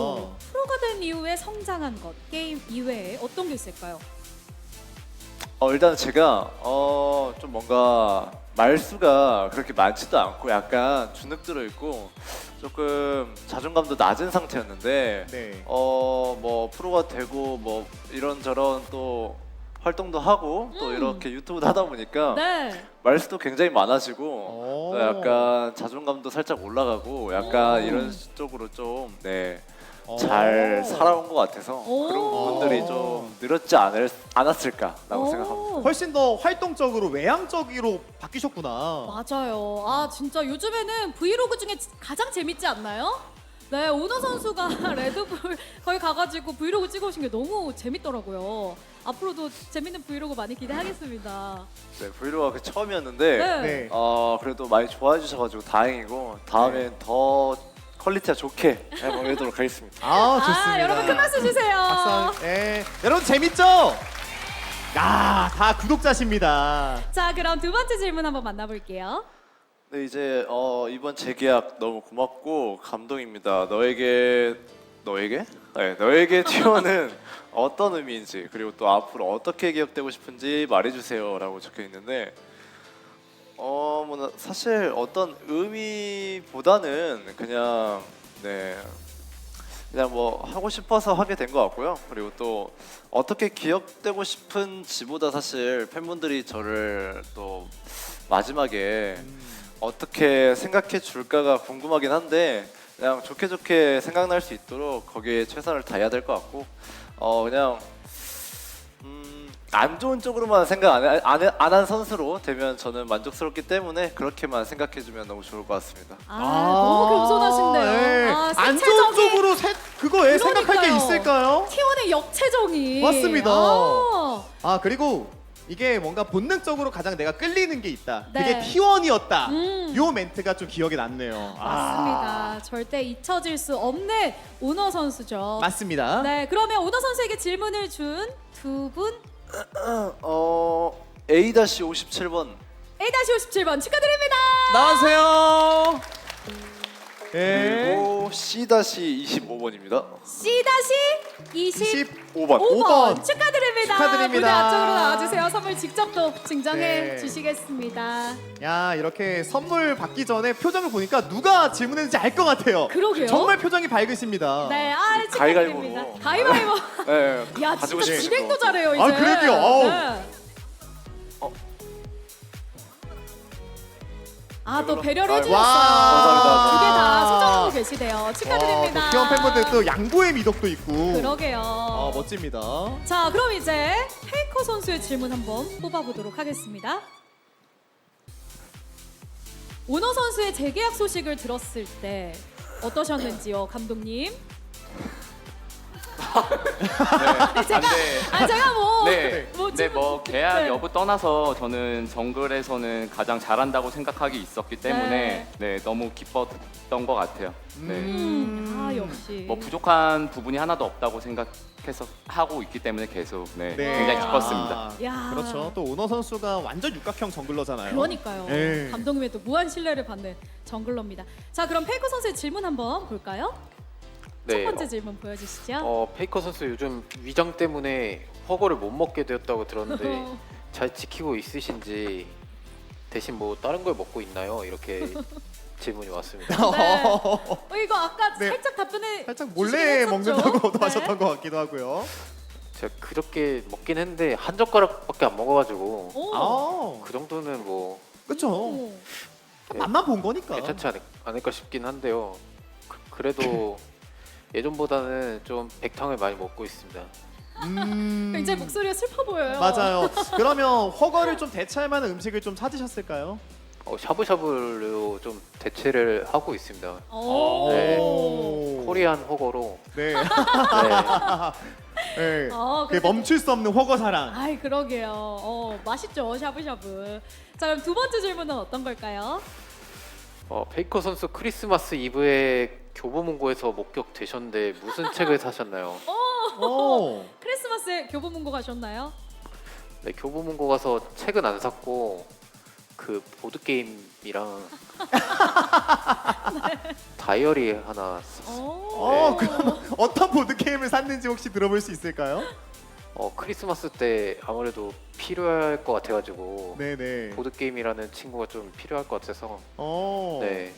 S1: 프로가 된 이후에 성장한 것, 게임 이외에 어떤 게 있을까요?
S5: 일단 제가 좀 뭔가 말수가 그렇게 많지도 않고 약간 주눅 들어 있고 조금 자존감도 낮은 상태였는데
S2: 네.
S5: 뭐 프로가 되고 뭐 이런저런 또 활동도 하고 또 이렇게 유튜브도 하다 보니까
S1: 네.
S5: 말수도 굉장히 많아지고
S2: 오.
S5: 또 약간 자존감도 살짝 올라가고 약간
S1: 오.
S5: 이런 쪽으로 좀
S2: 오.
S5: 잘 살아온 것 같아서
S1: 오.
S5: 그런 부분들이 좀 늘었지 않았을까라고 생각합니다.
S2: 훨씬 더 활동적으로 외향적으로 바뀌셨구나.
S1: 맞아요. 아, 진짜 요즘에는 브이로그 중에 가장 재밌지 않나요? 네, 오너 선수가 레드불 거기 가가지고 브이로그 찍어오신 게 너무 재밌더라고요. 앞으로도 재밌는 브이로그 많이 기대하겠습니다.
S5: 네, 브이로그가 처음이었는데
S1: 네.
S2: 네.
S5: 그래도 많이 좋아해 주셔가지고 다행이고 다음엔 더 퀄리티가 좋게 해보도록 하겠습니다.
S2: 아, 좋습니다.
S1: 아, 여러분 큰 박수 주세요.
S2: 박수. 네. 여러분 재밌죠? 야, 다 구독자십니다.
S1: 자, 그럼 두 번째 질문 한번 만나볼게요.
S5: 네, 이제 이번 재계약 너무 고맙고 감동입니다. 너에게 네, 너에게 T1은 어떤 의미인지 그리고 또 앞으로 어떻게 기억되고 싶은지 말해주세요라고 적혀 있는데 뭐 사실 어떤 의미보다는 그냥 그냥 뭐 하고 싶어서 하게 된 것 같고요. 그리고 또 어떻게 기억되고 싶은지보다 사실 팬분들이 저를 또 마지막에 어떻게 생각해 줄까가 궁금하긴 한데 그냥 좋게 생각날 수 있도록 거기에 최선을 다해야 될 것 같고 그냥 안 좋은 쪽으로만 생각 안 한 선수로 되면 저는 만족스럽기 때문에 그렇게만 생각해주면 너무 좋을 것 같습니다.
S1: 너무 겸손하신데요.
S2: 네.
S1: 아,
S2: 안 좋은
S1: 생체적인
S2: 쪽으로 그거에 생각할 게
S1: 그러니까요.
S2: 있을까요?
S1: T1의 역체적이
S2: 맞습니다.
S1: 아,
S2: 그리고 이게 뭔가 본능적으로 가장 내가 끌리는 게 있다.
S1: 네.
S2: 그게 T1이었다.
S1: 음.
S2: 요 멘트가 좀 기억에 남네요.
S1: 맞습니다. 절대 잊혀질 수 없는 오너 선수죠.
S2: 맞습니다.
S1: 네, 그러면 오너 선수에게 질문을 준 두 분
S5: A-57번
S1: A-57번 축하드립니다.
S2: 나와주세요. 네.
S5: 그리고 번이고 C-25번입니다.
S1: C-20
S5: 25번.
S1: 5번 축하드립니다.
S2: 축하드립니다.
S1: 무대 앞쪽으로 나와주세요. 선물 직접 또 증정해
S2: 네.
S1: 주시겠습니다.
S2: 야, 이렇게 선물 받기 전에 표정을 보니까 누가 질문했는지 알 것 같아요.
S1: 그러게요.
S2: 정말 표정이 밝으십니다.
S1: 네, 축하드립니다. 가위바위보.
S5: 네,
S1: 야,
S5: 가지고
S1: 진짜
S5: 싶으신
S1: 진행도
S5: 거.
S1: 잘해요 이제.
S2: 아, 그러게요. 어우.
S1: 네. 또 배려를
S5: 아이고.
S1: 해주셨어요.
S2: 와.
S1: 두 개 다 소장하고 계시대요. 축하드립니다.
S2: 또 귀여운 팬분들 또 양보의 미덕도 있고.
S1: 그러게요.
S2: 멋집니다.
S1: 자, 그럼 이제 페이커 선수의 질문 한번 뽑아보도록 하겠습니다. 오너 선수의 재계약 소식을 들었을 때 어떠셨는지요, 감독님? 제가 뭐,
S9: 네,
S1: 지금-
S9: 뭐 계약
S1: 네.
S9: 여부 떠나서 저는 정글에서는 가장 잘한다고 생각하기 있었기 때문에
S1: 네.
S9: 너무 기뻤던 것 같아요. 네.
S1: 역시.
S9: 뭐 부족한 부분이 하나도 없다고 생각해서 하고 있기 때문에 계속 굉장히 기뻤습니다.
S1: 야.
S2: 그렇죠. 또 오너 선수가 완전 육각형 정글러잖아요.
S1: 그러니까요.
S2: 네.
S1: 감독님의 또 무한 신뢰를 받는 정글러입니다. 자, 그럼 페이커 선수의 질문 한번 볼까요? 첫 번째 질문 보여주시죠.
S7: 페이커 선수 요즘 위장 때문에 허거를 못 먹게 되었다고 들었는데 잘 지키고 있으신지 대신 뭐 다른 걸 먹고 있나요? 이렇게 질문이 왔습니다.
S1: 네. 이거 아까
S2: 네.
S1: 살짝 답변해
S2: 살짝 몰래
S1: 주시긴
S2: 먹는다고도
S1: 했었죠?
S2: 하셨던 것 같기도 하고요.
S7: 제가 그렇게 먹긴 했는데 한 젓가락밖에 안 먹어가지고
S1: 오.
S7: 그 정도는 뭐
S2: 그렇죠.
S1: 오.
S7: 네,
S2: 맛만 본 거니까.
S7: 괜찮지 않을까 싶긴 한데요. 그래도 예전보다는 좀 백탕을 많이 먹고 있습니다.
S1: 굉장히 목소리가 슬퍼 보여요.
S2: 맞아요. 그러면 허거를 좀 대체할 만한 음식을 좀 찾으셨을까요?
S7: 샤브샤브로 좀 대체를 하고 있습니다.
S1: 오.
S7: 네. 코리안 허거로.
S2: 네.
S7: 네.
S2: 네. 그
S1: 그래도-
S2: 멈출 수 없는 허거 사랑.
S1: 아이, 그러게요. 맛있죠, 샤브샤브. 자, 그럼 두 번째 질문은 어떤 걸까요?
S7: 페이커 선수 크리스마스 이브에 교보문고에서 목격되셨는데 무슨 책을 사셨나요?
S2: 오.
S1: 크리스마스에 교보문고 가셨나요?
S7: 네, 교보문고 가서 책은 안 샀고 그 보드 게임이랑 다이어리 하나 샀어요.
S2: 그럼 어떤 보드 게임을 샀는지 혹시 들어볼 수 있을까요?
S7: 크리스마스 때 아무래도 필요할 것 같아가지고
S2: 네네.
S7: 보드 게임이라는 친구가 좀 필요할 것 같아서 네,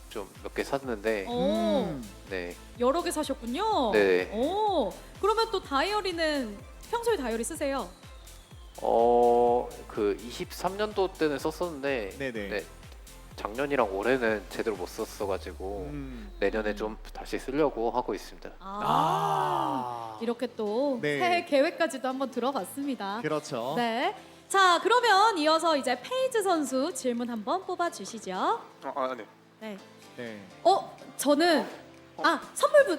S7: 좀 몇 개 샀는데 네,
S1: 여러 개 사셨군요.
S7: 네.
S1: 그러면 또 다이어리는 평소에 다이어리 쓰세요?
S7: 그 23년도 때는 썼었는데
S2: 네네.
S7: 네, 작년이랑 올해는 제대로 못 썼어가지고 내년에 좀 다시 쓰려고 하고 있습니다.
S1: 이렇게 또
S2: 네.
S1: 새해 계획까지도 한번 들어봤습니다.
S2: 그렇죠.
S1: 네. 자, 그러면 이어서 이제 페이즈 선수 질문 한번 뽑아 주시죠.
S3: 네.
S1: 네.
S2: 네.
S1: 저는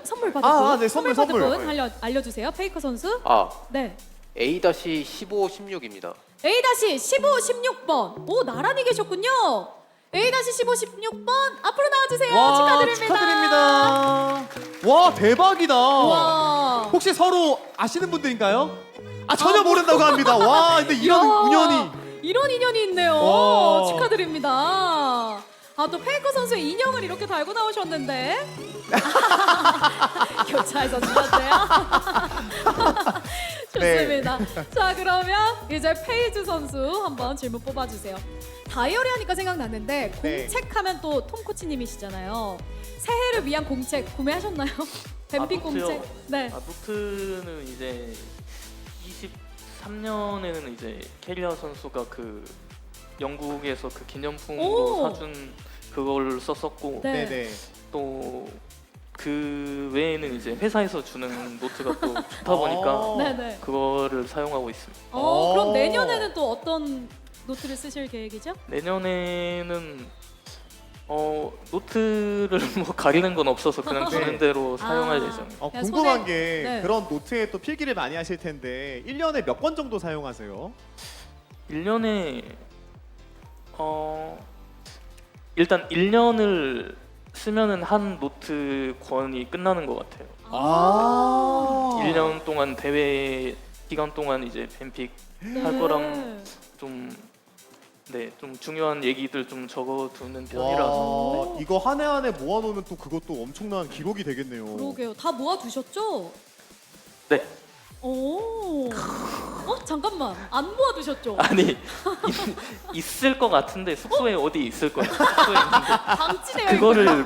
S1: 선물 받을 분.
S2: 네, 선물.
S1: 받을 분 알려주세요. 페이커 선수. 네.
S7: A-15, 16입니다.
S1: A-15, 16번. 오, 나란히 계셨군요. A-15, 16번 앞으로 나와주세요. 축하드립니다.
S2: 축하드립니다. 와, 대박이다.
S1: 와.
S2: 혹시 서로 아시는 분들인가요? 전혀 모른다고 합니다. 와, 근데 이런 인연이.
S1: 이런 인연이 있네요.
S2: 와.
S1: 축하드립니다. 또 페이커 선수의 인형을 이렇게 달고 나오셨는데 교차해서 주셨대요. 좋습니다. 자, 그러면 이제 페이즈 선수 한번 질문 뽑아주세요. 다이어리 하니까 생각났는데
S2: 네.
S1: 공책하면 또 톰 코치님이시잖아요. 새해를 위한 공책 구매하셨나요? 뱀픽
S4: 노트요?
S1: 공책. 네.
S4: 노트는 이제 23년에는 이제 캐리어 선수가 그 영국에서 그 기념품으로
S1: 오!
S4: 사준 그걸 썼었고
S1: 네.
S2: 네네.
S4: 또 그 외에는 이제 회사에서 주는 노트가 또 좋다 보니까
S1: 네네.
S4: 그거를 사용하고 있습니다.
S1: 그럼 내년에는 또 어떤 노트를 쓰실 계획이죠?
S4: 내년에는 노트를 뭐 가리는 건 없어서 그냥 주는 대로 사용할 예정입니다.
S1: 그냥
S2: 궁금한
S1: 손에-
S2: 게
S1: 네.
S2: 그런 노트에 또 필기를 많이 하실 텐데 1년에 몇 권 정도 사용하세요?
S4: 1년에 일단 1년을 쓰면은 한 노트 권이 끝나는 것 같아요. 1년 동안 대회 기간 동안 이제 뱀픽 할 거랑 좀 네, 좀 중요한 얘기들 좀 적어두는 편이라서.
S2: 와, 이거 한 해 한 해 모아놓으면 또 그것도 엄청난 기록이 되겠네요.
S1: 그러게요. 다 모아두셨죠?
S4: 네.
S1: 오. 잠깐만. 안 모아두셨죠?
S4: 아니 있을 것 같은데 숙소에 어디 있을 거예요. 숙소에 있는데
S1: 방치되어
S4: 그거를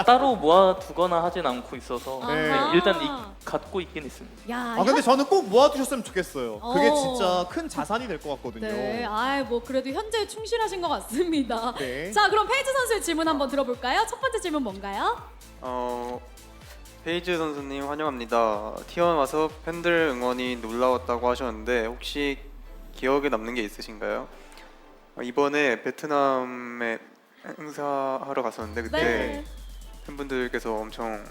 S4: 따로 모아두거나 하진 않고 있어서
S1: 네.
S4: 네, 일단 갖고 있긴 있습니다.
S1: 야,
S2: 아 근데 저는 꼭 모아두셨으면 좋겠어요. 그게
S1: 어.
S2: 진짜 큰 자산이 될 것 같거든요.
S1: 네, 뭐 그래도 현재 충실하신 것 같습니다.
S2: 네.
S1: 자, 그럼 페이지 선수의 질문 한번 들어볼까요? 첫 번째 질문 뭔가요?
S3: 페이즈 선수님 환영합니다. T1 와서 팬들 응원이 놀라웠다고 하셨는데 혹시 기억에 남는 게 있으신가요? 이번에 베트남에 행사하러 갔었는데 그때
S1: 네.
S3: 팬분들께서 엄청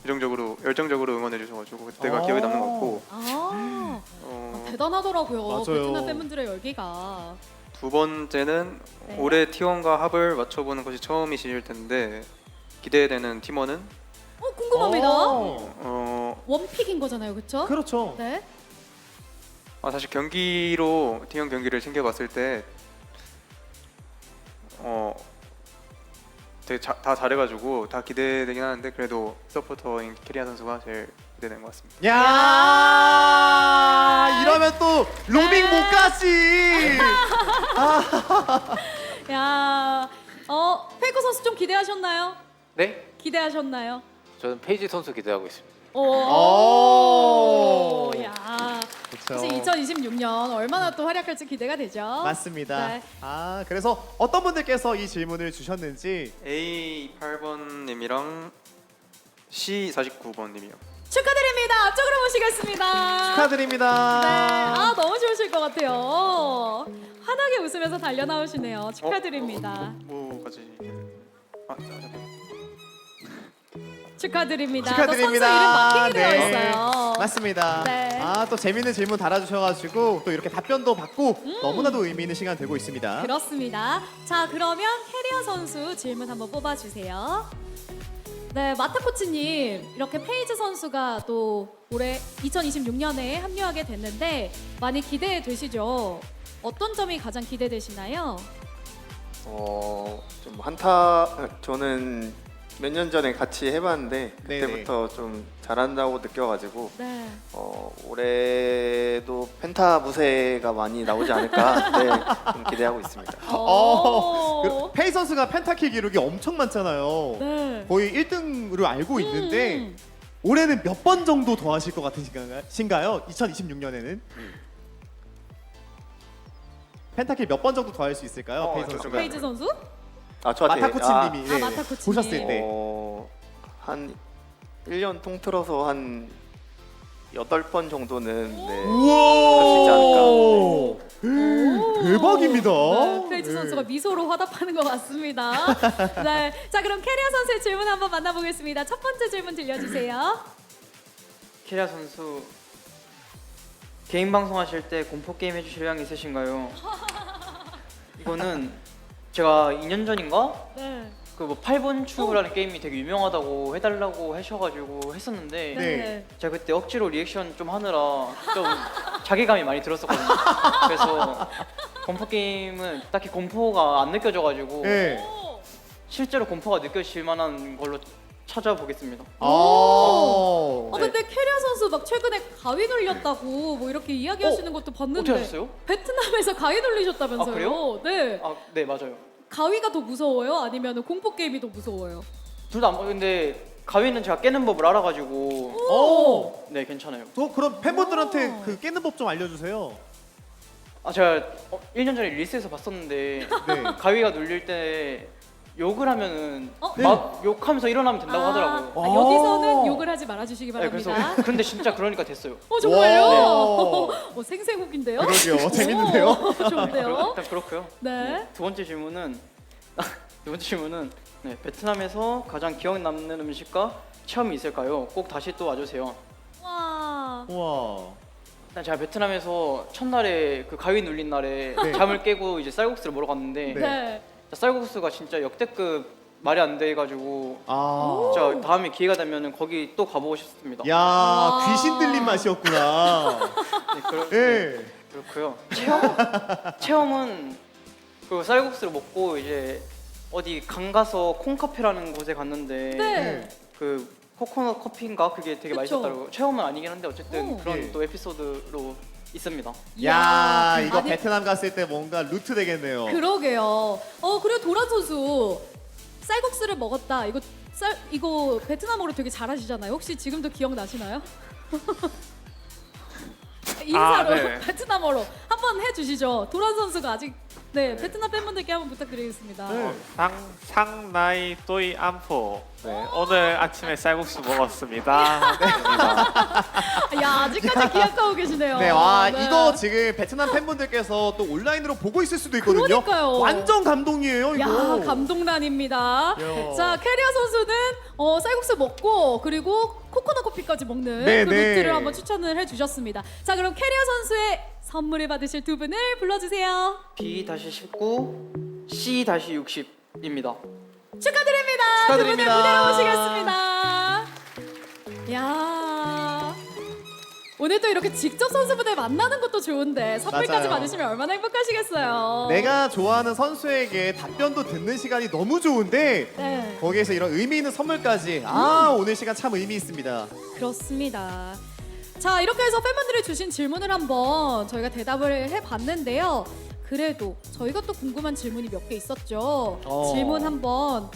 S3: 열정적으로 응원해 주셔가지고 그때가 기억에 남는 것 같고
S1: 대단하더라고요.
S2: 맞아요.
S1: 베트남 팬분들의 열기가.
S3: 두 번째는
S1: 네.
S3: 올해 T1과 합을 맞춰보는 것이 처음이실 텐데 기대되는 팀원은
S1: 궁금합니다.
S2: 어.
S1: 원픽인 거잖아요, 그렇죠?
S2: 그렇죠.
S1: 네.
S3: 사실 경기로 T1 경기를 챙겨봤을 때 되게 다 잘해가지고 다 기대되긴 하는데 그래도 서포터인 캐리아 선수가 제일 기대되는 것 같습니다.
S2: 야, 이러면 또 로밍 못 가지.
S1: 야, 페이커 선수 좀 기대하셨나요?
S7: 네?
S1: 기대하셨나요?
S7: 저는 페이지 선수 기대하고 있습니다.
S2: 오.
S1: 야.
S2: 그렇죠.
S1: 사실 2026년 얼마나 또 활약할지 기대가 되죠.
S2: 맞습니다.
S1: 네.
S2: 그래서 어떤 분들께서 이 질문을 주셨는지
S3: A8번님이랑 C49번님이요.
S1: 축하드립니다. 앞쪽으로 모시겠습니다.
S2: 축하드립니다.
S1: 네, 너무 좋으실 것 같아요. 환하게 웃으면서 달려 나오시네요. 축하드립니다.
S3: 뭐까지? 잠깐만.
S1: 축하드립니다.
S2: 축하드립니다.
S1: 또 선수 이름 마킹이 되어
S2: 네.
S1: 있어요.
S2: 맞습니다.
S1: 네.
S2: 또 재밌는 질문 달아주셔가지고 또 이렇게 답변도 받고 너무나도 의미 있는 시간 되고 있습니다.
S1: 그렇습니다. 자, 그러면 캐리어 선수 질문 한번 뽑아주세요. 네, 마타 코치님, 이렇게 페이즈 선수가 또 올해 2026년에 합류하게 됐는데 많이 기대되시죠? 어떤 점이 가장 기대되시나요?
S10: 좀 한타 저는 몇 년 전에 같이 해봤는데 그때부터 좀 잘한다고 느껴가지고
S1: 네.
S10: 올해도 펜타 무쇠가 많이 나오지 않을까 좀 기대하고 있습니다.
S2: 페이 선수가 펜타킬 기록이 엄청 많잖아요.
S1: 네.
S2: 거의 1등으로 알고 있는데 올해는 몇 번 정도 더 하실 것 같으신가요? 2026년에는? 펜타킬 몇 번 정도 더 할 수 있을까요? 페이 선수가?
S1: 페이즈 선수?
S10: 저한테
S2: 마타 코치님이 네,
S1: 마타 코치님.
S2: 보셨을 때
S10: 한 1년 통틀어서 한 8번 정도는
S2: 우와! 대박입니다.
S1: 네, 페이즈
S2: 네.
S1: 선수가 미소로 화답하는 것 같습니다. 네, 자 그럼 캐리어 선수의 질문 한번 만나보겠습니다. 첫 번째 질문 들려주세요.
S6: 캐리아 선수 개인 방송 하실 때 공포 게임 해주실 의향 있으신가요? 이거는 제가 2년 전인가
S1: 네.
S6: 그 뭐 8번 추라는 게임이 되게 유명하다고 해달라고 하셔가지고 했었는데
S2: 네.
S6: 제가 그때 억지로 리액션 좀 하느라 좀 자괴감이 많이 들었었거든요. 그래서 공포 게임은 딱히 공포가 안 느껴져가지고
S2: 네.
S6: 실제로 공포가 느껴질 만한 걸로 찾아보겠습니다.
S1: 근데 캐리어 선수 막 최근에 가위 눌렸다고 뭐 이렇게 이야기하시는 것도 봤는데
S6: 어떻게 하셨어요?
S1: 베트남에서 가위 눌리셨다면서요?
S6: 아, 그래요?
S1: 네.
S6: 네 맞아요.
S1: 가위가 더 무서워요? 아니면 공포 게임이 더 무서워요?
S6: 둘 다 근데 가위는 제가 깨는 법을 알아가지고 네 괜찮아요.
S2: 그럼 팬분들한테 그 깨는 법 좀 알려주세요.
S6: 제가 1년 전에 릴스에서 봤었는데
S2: 네.
S6: 가위가 눌릴 때 욕을 하면은
S1: 네.
S6: 막 욕하면서 일어나면 된다고 하더라고요.
S1: 여기서는 욕을 하지 말아주시기
S6: 네,
S1: 바랍니다.
S6: 근데 진짜 그러니까 됐어요.
S1: 정말요? 생생곡인데요?
S2: 그러게요. 재밌는데요?
S1: 좋은데요?
S6: 일단 그렇고요.
S1: 네.
S6: 두 번째 질문은 네, 베트남에서 가장 기억 남는 음식과 체험이 있을까요? 꼭 다시 또 와주세요.
S1: 와.
S2: 우와.
S6: 일단 제가 베트남에서 첫날에 그 가위 눌린 날에
S2: 네.
S6: 잠을 깨고 이제 쌀국수를 먹으러 갔는데
S1: 네.
S6: 쌀국수가 진짜 역대급 말이 안 돼가지고
S2: 아.
S6: 진짜 다음에 기회가 되면 거기 또 가보고 싶습니다.
S2: 야, 귀신 들린 맛이었구나.
S6: 네,
S2: 네.
S6: 그렇고요. 체험은 그 쌀국수를 먹고 이제 어디 강 가서 콩카페라는 곳에 갔는데
S1: 네.
S6: 그 코코넛 커피인가 그게 되게
S1: 그쵸.
S6: 맛있었다고. 체험은 아니긴 한데 어쨌든
S1: 오.
S6: 그런
S2: 예.
S6: 또 에피소드로 있습니다.
S2: 야, 이거
S1: 아니,
S2: 베트남 갔을 때 뭔가 루트 되겠네요.
S1: 그러게요. 그리고 도란 선수 쌀국수를 먹었다. 이거 베트남어로 되게 잘하시잖아요. 혹시 지금도 기억나시나요? 인사로
S8: 네.
S1: 베트남어로 한번 해주시죠. 도란 선수가 아직 베트남 팬분들께 한번 부탁드리겠습니다.
S8: 상나이 또이 안포. 네, 오늘 아침에 쌀국수 먹었습니다.
S1: 야, 아직까지 기억하고 계시네요.
S2: 네, 와
S1: 네.
S2: 이거 지금 베트남 팬분들께서 또 온라인으로 보고 있을 수도 있거든요.
S1: 그러니까요.
S2: 완전 감동이에요,
S1: 야,
S2: 이거.
S1: 감동란입니다.
S2: 야.
S1: 자, 캐리어 선수는 쌀국수 먹고 그리고 코코넛 커피까지 먹는
S2: 네,
S1: 그
S2: 네.
S1: 루트를 한번 추천을 해주셨습니다. 자, 그럼 캐리어 선수의 선물을 받으실 두 분을 불러주세요.
S6: B-19, C-60입니다.
S1: 축하드립니다.
S2: 축하드립니다.
S1: 두 분을 무대로 모시겠습니다. 야, 오늘 또 이렇게 직접 선수분들 만나는 것도 좋은데 선물까지
S2: 맞아요.
S1: 받으시면 얼마나 행복하시겠어요.
S2: 내가 좋아하는 선수에게 답변도 듣는 시간이 너무 좋은데
S1: 네,
S2: 거기에서 이런 의미 있는 선물까지 오늘 시간 참 의미 있습니다.
S1: 그렇습니다. 자, 이렇게 해서 팬분들이 주신 질문을 한번 저희가 대답을 해봤는데요. 그래도 저희가 또 궁금한 질문이 몇 개 있었죠. 질문 한번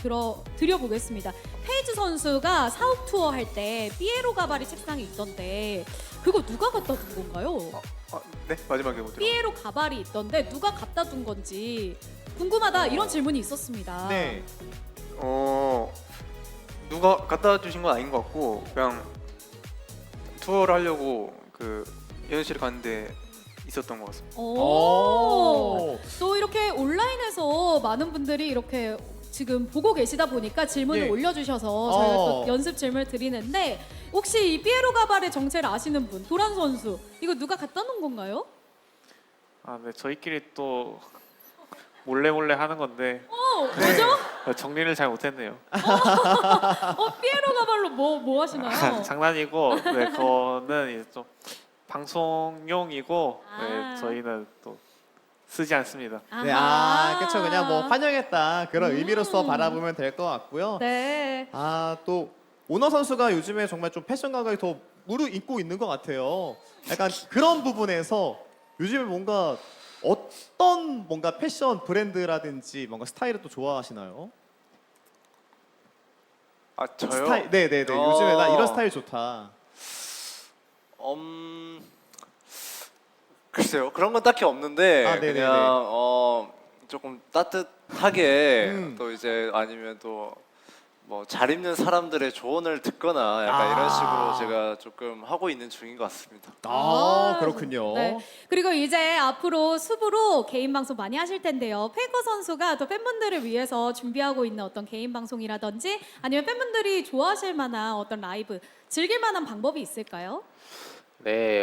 S1: 드려보겠습니다. 페이지 선수가 사업 투어 할 때 삐에로 가발이 책상에 있던데 그거 누가 갖다 둔 건가요?
S3: 네, 마지막에 못 들어.
S1: 삐에로 가발이 있던데 누가 갖다 둔 건지 궁금하다 이런 질문이 있었습니다.
S2: 네.
S3: 누가 갖다 주신 건 아닌 것 같고 그냥 투어를 하려고 그 연습실에 갔는데 있었던 것 같습니다.
S1: 또 이렇게 온라인에서 많은 분들이 이렇게 지금 보고 계시다 보니까 질문을
S2: 예.
S1: 올려주셔서 저희가 또 연습 질문을 드리는데 혹시 이 삐에로 가발의 정체를 아시는 분, 도란 선수 이거 누가 갖다 놓은 건가요?
S8: 네, 저희끼리 또 몰래 하는 건데
S1: 뭐죠?
S8: 정리를 잘 못했네요.
S1: 삐에로 가발로 뭐 하시나요?
S8: 장난이고, 네, 그거는 이제 좀 방송용이고, 네, 저희는 또 쓰지 않습니다.
S2: 네, 그쵸. 그냥 뭐 환영했다 그런 의미로서 바라보면 될 것 같고요.
S1: 네.
S2: 또 오너 선수가 요즘에 정말 좀 패션 감각이 더 무르익고 있는 것 같아요. 약간 그런 부분에서 요즘에 뭔가 어떤 뭔가 패션 브랜드라든지 뭔가 스타일을 또 좋아하시나요?
S5: 저요?
S2: 스타일, 네네네. 요즘에 나 이런 스타일 좋다.
S5: 글쎄요, 그런 건 딱히 없는데
S2: 네네네.
S5: 그냥 조금 따뜻하게
S2: 음.
S5: 또 이제 아니면 또 뭐 잘 입는 사람들의 조언을 듣거나 약간 이런 식으로 제가 조금 하고 있는 중인 것 같습니다.
S2: 그렇군요.
S1: 네. 그리고 이제 앞으로 수부로 개인 방송 많이 하실 텐데요. 페이커 선수가 또 팬분들을 위해서 준비하고 있는 어떤 개인 방송이라든지 아니면 팬분들이 좋아하실 만한 어떤 라이브 즐길 만한 방법이 있을까요?
S7: 네,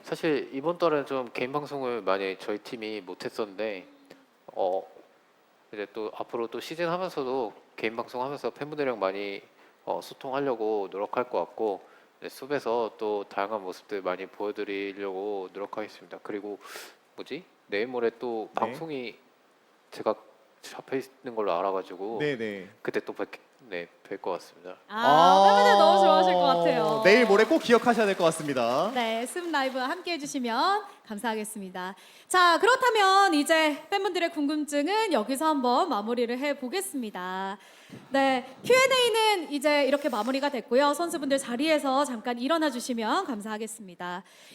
S7: 사실 이번 달에 좀 개인 방송을 많이 저희 팀이 못했었는데, 이제 또 앞으로 또 시즌 하면서도 개인 방송 하면서 팬분들이랑 많이 소통하려고 노력할 것 같고, 네, 숲에서 또 다양한 모습들 많이 보여드리려고 노력하겠습니다. 그리고 내일 모레 또
S2: 네.
S7: 방송이 제가 잡혀 있는 걸로 알아가지고
S2: 네네.
S7: 그때 또 뵐 것 같습니다.
S1: 팬분들 너무 좋아하실 것 같아요.
S2: 내일 모레 꼭 기억하셔야 될 것 같습니다.
S1: 네, 습 라이브 함께 해주시면 감사하겠습니다. 자, 그렇다면 이제 팬분들의 궁금증은 여기서 한번 마무리를 해보겠습니다. 네, Q&A는 이제 이렇게 마무리가 됐고요. 선수분들 자리에서 잠깐 일어나 주시면 감사하겠습니다.